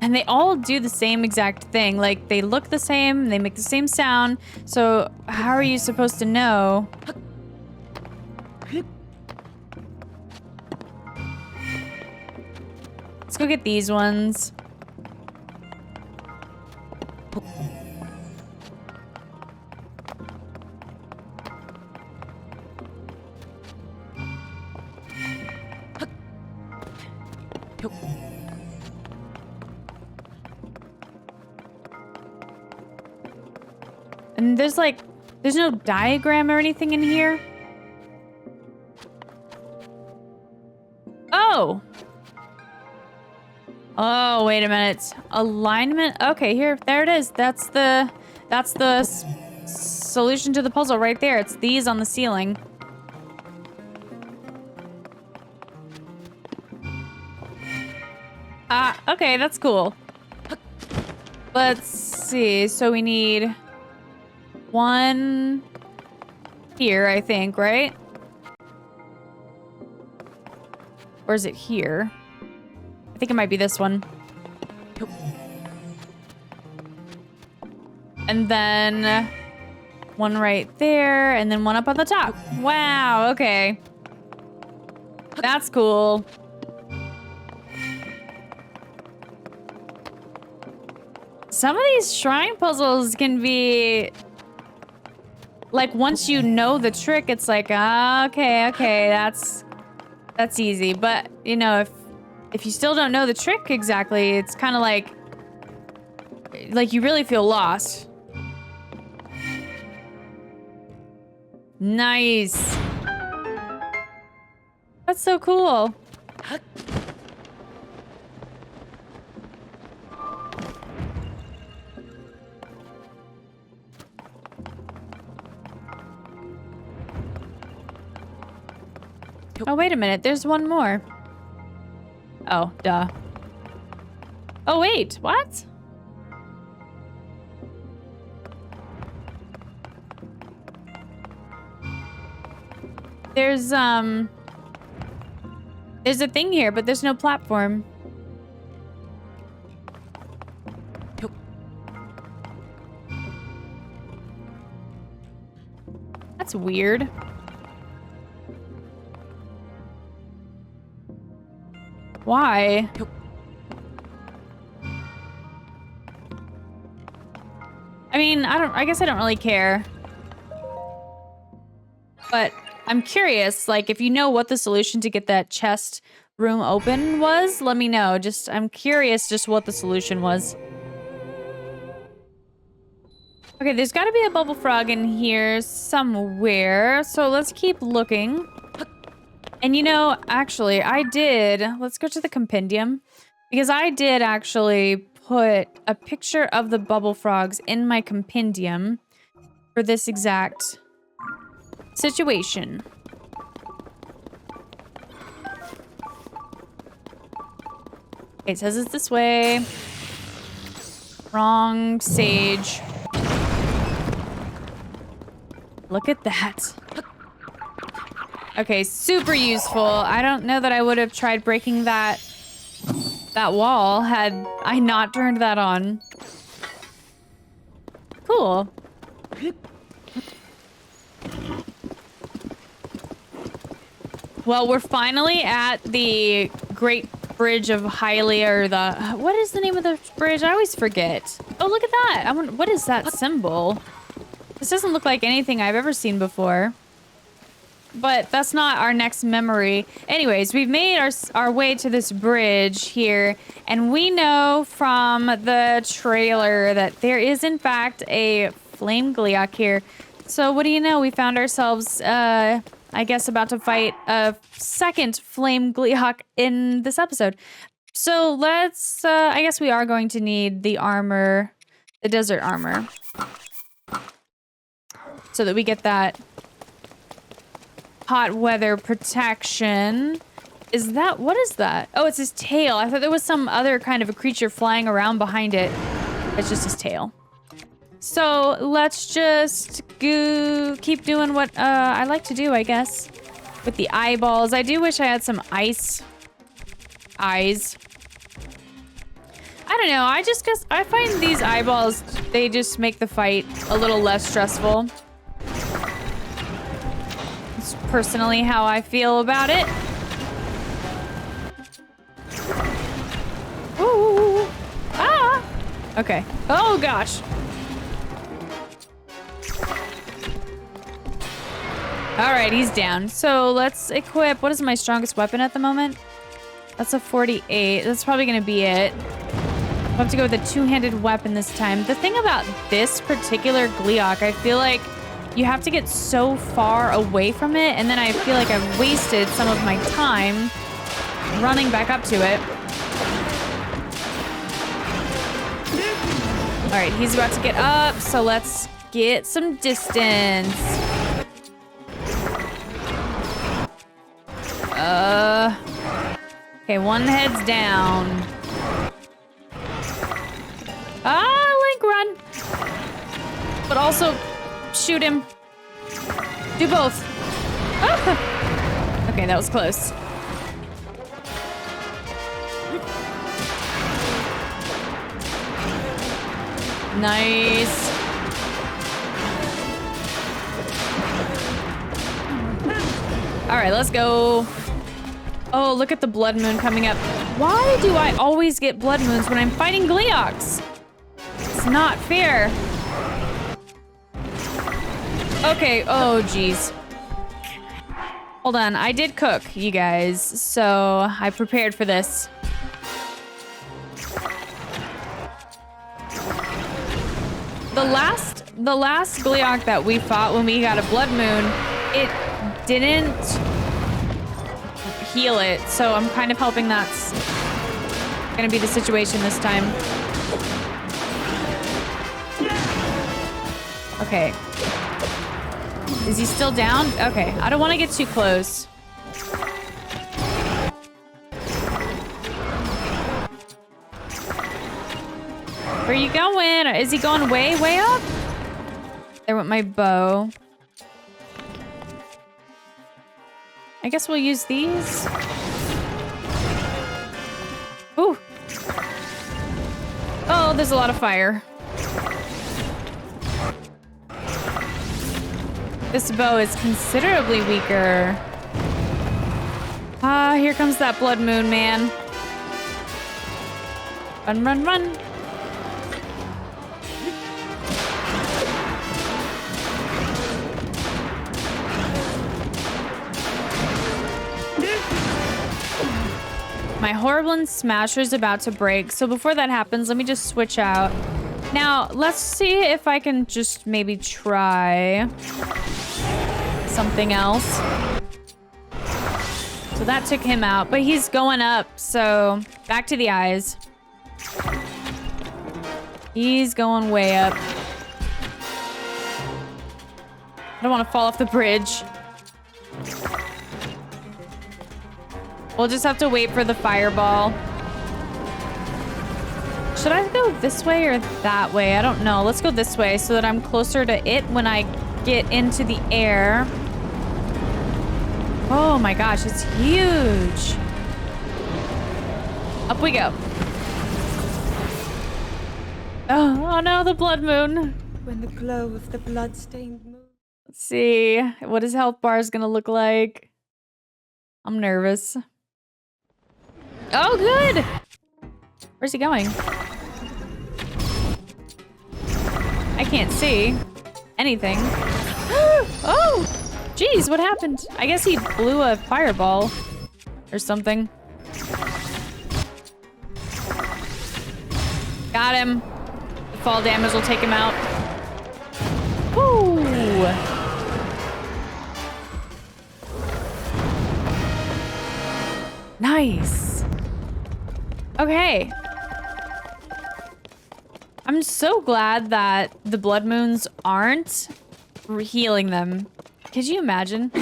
And they all do the same exact thing. Like, they look the same, they make the same sound. So, how are you supposed to know? Let's go get these ones. And there's no diagram or anything in here. Oh! Oh, wait a minute. Alignment. Okay, there it is. That's the solution to the puzzle right there. It's these on the ceiling. Okay, that's cool. Let's see. So we need 1 here, I think, right? Or is it here? I think it might be this one. And then 1 right there, and then 1 up on the top. Wow, okay. That's cool. Some of these shrine puzzles can be... like, once you know the trick, it's like, okay, that's easy. But, you know, if you still don't know the trick exactly, it's kind of like you really feel lost. Nice. That's so cool. Oh, wait a minute. There's one more. Oh, duh. Oh, wait. What? There's a thing here, but there's no platform. That's weird. Why? I mean, I guess I don't really care. But I'm curious, like, if you know what the solution to get that chest room open was, let me know. I'm curious just what the solution was. Okay, there's gotta be a bubble frog in here somewhere. So let's keep looking. And you know, actually, let's go to the compendium. Because I did actually put a picture of the bubble frogs in my compendium for this exact situation. Okay, it says it's this way. Wrong sage. Look at that. Okay, super useful. I don't know that I would have tried breaking that wall had I not turned that on. Cool. Well, we're finally at the Great Bridge of Hylia, or what is the name of the bridge? I always forget. Oh, look at that. What is that symbol? This doesn't look like anything I've ever seen before. But that's not our next memory. Anyways, we've made our way to this bridge here, and we know from the trailer that there is, in fact, a flame Gleeok here. So what do you know? We found ourselves, I guess, about to fight a second flame Gleeok in this episode. So let's, I guess we are going to need the armor, the desert armor, so that we get that hot weather protection. What is that? Oh, it's his tail. I thought there was some other kind of a creature flying around behind it. It's just his tail. So let's just keep doing what I like to do, I guess. With the eyeballs. I do wish I had some ice eyes. I don't know. I find these eyeballs, they just make the fight a little less stressful. It's personally how I feel about it. Ooh. Ah. Okay. Oh gosh. All right, he's down. So let's equip. What is my strongest weapon at the moment? That's a 48. That's probably gonna be it. I'll have to go with a two-handed weapon this time. The thing about this particular Gleeok, I feel like you have to get so far away from it, and then I feel like I've wasted some of my time running back up to it. All right, he's about to get up, so let's get some distance. Okay, one head's down. Link, run. But also, shoot him. Do both. Ah. Okay, that was close. Nice. All right, let's go. Oh, look at the blood moon coming up. Why do I always get blood moons when I'm fighting Gleeoks? It's not fair. Okay, oh geez. Hold on, I did cook, you guys, so I prepared for this. The last Gleeok that we fought when we got a blood moon, it didn't heal it, so I'm kind of hoping that's gonna be the situation this time. Okay. Is he still down? Okay, I don't want to get too close. Where are you going? Is he going way, way up? There went my bow. I guess we'll use these. Ooh. Oh, there's a lot of fire. This bow is considerably weaker. Ah, here comes that blood moon, man. Run, run, run. My Horrible Smasher's about to break, so before that happens, let me just switch out. Now, let's see if I can just maybe try something else. So that took him out, but he's going up, so back to the eyes. He's going way up. I don't want to fall off the bridge. We'll just have to wait for the fireball. Should I go this way or that way? I don't know. Let's go this way so that I'm closer to it when I get into the air. Oh my gosh, it's huge. Up we go. Oh no, the blood moon. When the glow of the blood-stained moon. Let's see what his health bar is gonna look like. I'm nervous. Oh, good. Where's he going? I can't see anything. Oh, geez, what happened? I guess he blew a fireball or something. Got him. The fall damage will take him out. Woo! Nice. Okay. I'm so glad that the blood moons aren't healing them. Could you imagine?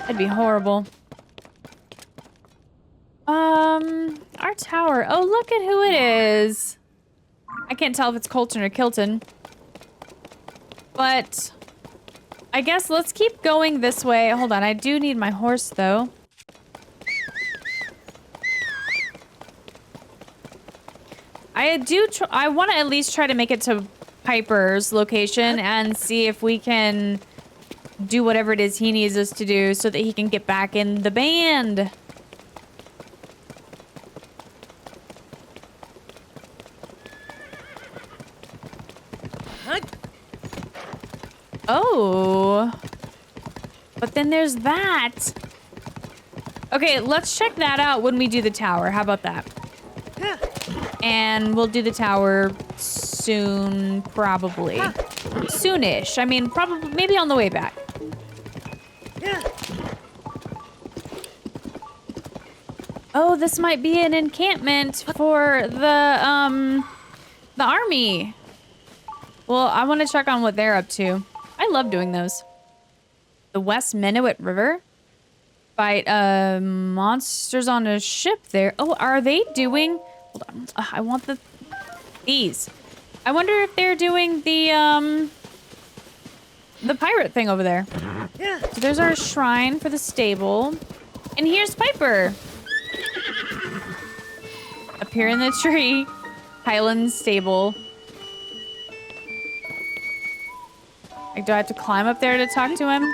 That'd be horrible. Our tower. Oh, look at who it is. I can't tell if it's Colton or Kilton. But I guess let's keep going this way. Hold on, I do need my horse though. I want to at least try to make it to Piper's location and see if we can do whatever it is he needs us to do so that he can get back in the band. Oh. But then there's that. Okay, let's check that out when we do the tower. How about that? And we'll do the tower soon, probably. Soonish. I mean, probably, maybe on the way back. Oh, this might be an encampment for the army. Well, I want to check on what they're up to. I love doing those. The West Minuet River. Fight monsters on a ship there. Oh, are they doing... Hold on. I want these. I wonder if they're doing the pirate thing over there. So there's our shrine for the stable. And here's Piper. Up here in the tree. Highland stable. Like, do I have to climb up there to talk to him?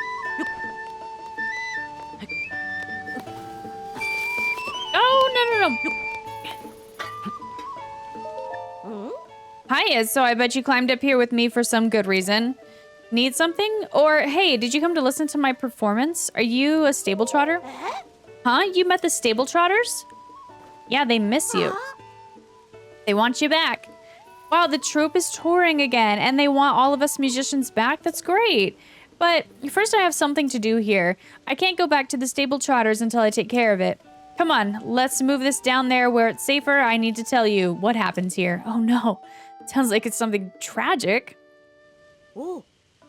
Hiya, so I bet you climbed up here with me for some good reason. Need something? Or, hey, did you come to listen to my performance? Are you a stable trotter? Huh? You met the stable trotters? Yeah, they miss you. They want you back. Wow, the troupe is touring again, and they want all of us musicians back? That's great. But first I have something to do here. I can't go back to the stable trotters until I take care of it. Come on, let's move this down there where it's safer. I need to tell you what happens here. Oh no, sounds like it's something tragic. Ooh.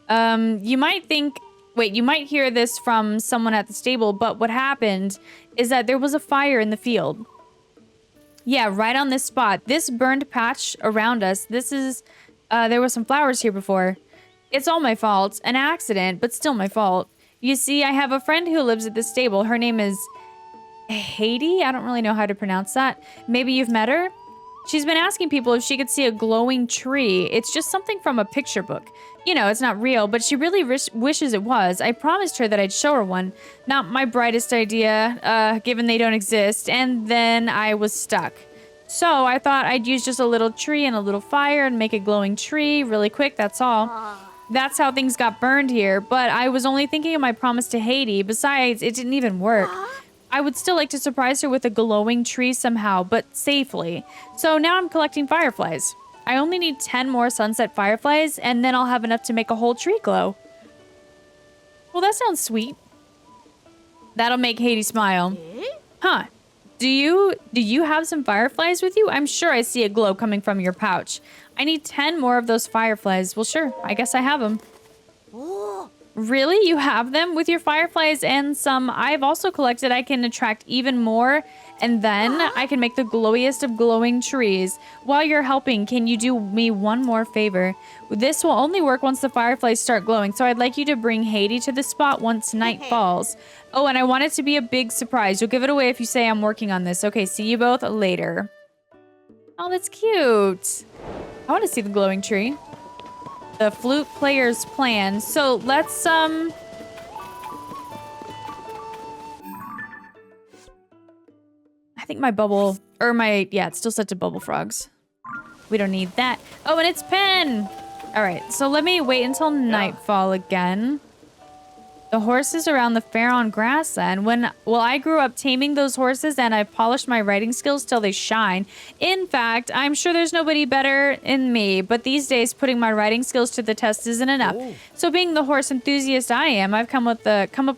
You might think, wait, you might hear this from someone at the stable, but what happened is that there was a fire in the field. Yeah, right on this spot. This burned patch around us, there were some flowers here before. It's all my fault. An accident, but still my fault. You see, I have a friend who lives at this stable. Her name is Haiti? I don't really know how to pronounce that. Maybe you've met her? She's been asking people if she could see a glowing tree. It's just something from a picture book. You know, it's not real, but she really wishes it was. I promised her that I'd show her one. Not my brightest idea, given they don't exist. And then I was stuck. So I thought I'd use just a little tree and a little fire and make a glowing tree really quick, that's all. That's how things got burned here, but I was only thinking of my promise to Haiti. Besides, it didn't even work. I would still like to surprise her with a glowing tree somehow, but safely. So now I'm collecting fireflies. I only need 10 more sunset fireflies, and then I'll have enough to make a whole tree glow. Well, that sounds sweet. That'll make Haiti smile. Huh. Do you have some fireflies with you? I'm sure I see a glow coming from your pouch. I need 10 more of those fireflies. Well, sure. I guess I have them. Really? You have them with your fireflies and some I've also collected. I can attract even more, and then I can make the glowiest of glowing trees. While you're helping, can you do me one more favor? This will only work once the fireflies start glowing, so I'd like you to bring Haiti to the spot once night falls. Oh, and I want it to be a big surprise. You'll give it away if you say I'm working on this. Okay, see you both later. Oh, that's cute. I want to see the glowing tree. The flute player's plan. So let's, I think my bubble, yeah, it's still set to bubble frogs. We don't need that. Oh, and it's Pen! All right, so let me wait until nightfall again. The horses around the fair on grassland. Well, I grew up taming those horses and I've polished my riding skills till they shine. In fact, I'm sure there's nobody better than me, but these days putting my riding skills to the test isn't enough. So being the horse enthusiast I am, I've come up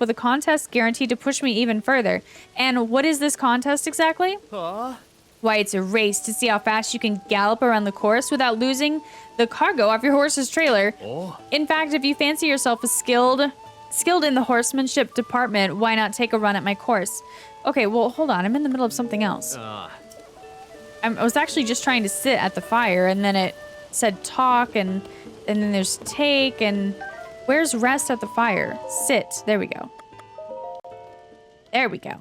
with a contest guaranteed to push me even further. And what is this contest exactly? Why, it's a race to see how fast you can gallop around the course without losing the cargo off your horse's trailer. In fact, if you fancy yourself a skilled in the horsemanship department, why not take a run at my course? Okay, well, hold on. I'm in the middle of something else. I was actually just trying to sit at the fire, and then it said talk, and then there's take, and where's rest at the fire? Sit. There we go. There we go.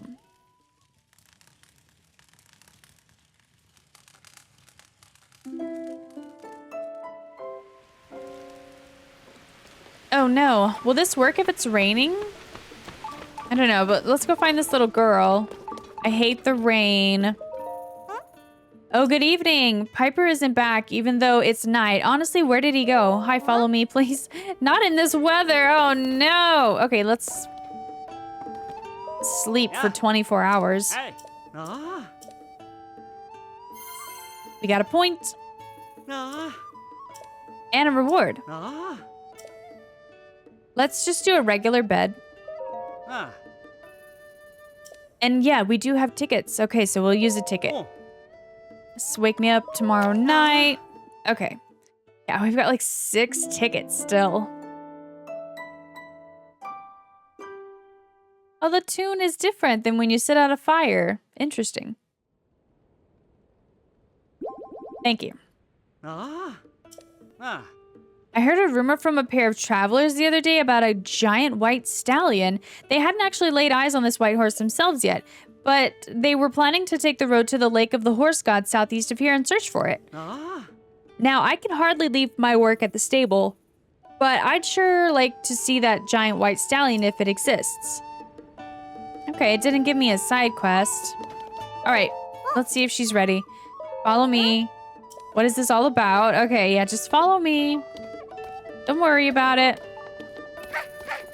Oh no. Will this work if it's raining? I don't know, but let's go find this little girl. I hate the rain. Oh, good evening. Piper isn't back, even though it's night. Honestly, where did he go? Hi, follow me, please. Not in this weather. Oh no. Okay, let's sleep for 24 hours. We got a point. And a reward. Let's just do a regular bed. And yeah, we do have tickets. Okay, so we'll use a ticket. Just wake me up tomorrow night. Okay. Yeah, we've got like 6 tickets still. Oh, the tune is different than when you sit at a fire. Interesting. Thank you. I heard a rumor from a pair of travelers the other day about a giant white stallion. They hadn't actually laid eyes on this white horse themselves yet, but they were planning to take the road to the Lake of the Horse God southeast of here and search for it. Now, I can hardly leave my work at the stable, but I'd sure like to see that giant white stallion if it exists. Okay, it didn't give me a side quest. All right, let's see if she's ready. Follow me. What is this all about? Okay, yeah, just follow me. Don't worry about it.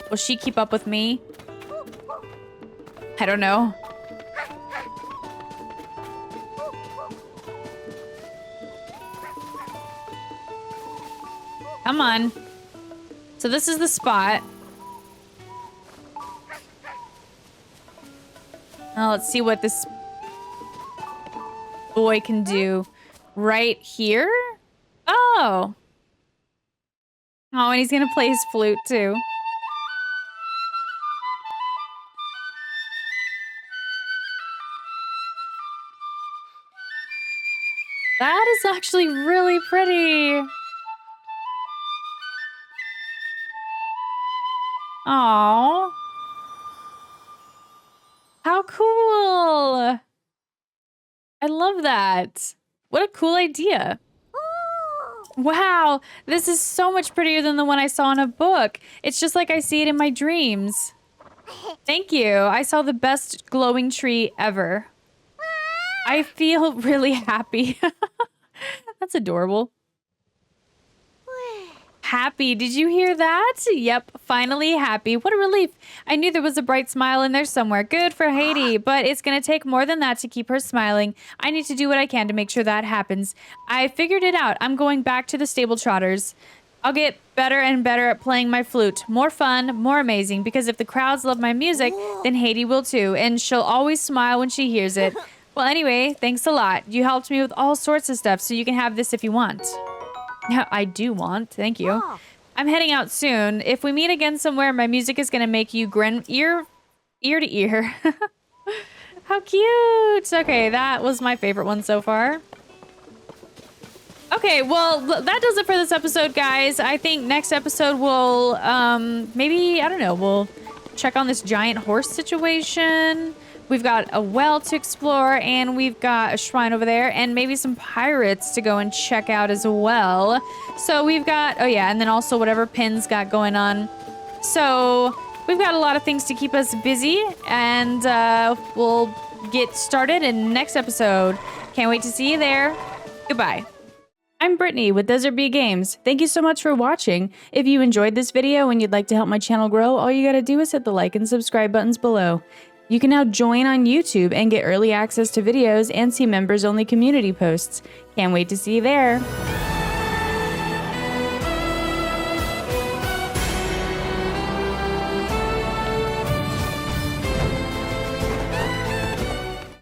Will she keep up with me? I don't know. Come on. So this is the spot. Now let's see what this boy can do. Right here? Oh. Oh, and he's gonna play his flute too. That is actually really pretty. Aww. How cool. I love that. What a cool idea. Wow, this is so much prettier than the one I saw in a book. It's just like I see it in my dreams. Thank you. I saw the best glowing tree ever. I feel really happy. That's adorable. Happy. Did you hear that? Yep, finally happy. What a relief. I knew there was a bright smile in there somewhere. Good for Haiti, but it's going to take more than that to keep her smiling. I need to do what I can to make sure that happens. I figured it out. I'm going back to the stable trotters. I'll get better and better at playing my flute. More fun, more amazing, because if the crowds love my music, then Haiti will too, and she'll always smile when she hears it. Well, anyway, thanks a lot. You helped me with all sorts of stuff, so you can have this if you want. Yeah, I do want. Thank you. I'm heading out soon. If we meet again somewhere, my music is going to make you grin ear to ear. How cute. Okay, that was my favorite one so far. Okay, well, that does it for this episode, guys. I think next episode we'll, maybe, I don't know, we'll check on this giant horse situation. We've got a well to explore, and we've got a shrine over there, and maybe some pirates to go and check out as well. So we've got, oh yeah, and then also whatever Pin's got going on. So we've got a lot of things to keep us busy, and we'll get started in the next episode. Can't wait to see you there. Goodbye. I'm Brittany with DesertBeeGames. Thank you so much for watching. If you enjoyed this video and you'd like to help my channel grow, all you gotta do is hit the like and subscribe buttons below. You can now join on YouTube and get early access to videos and see members-only community posts. Can't wait to see you there.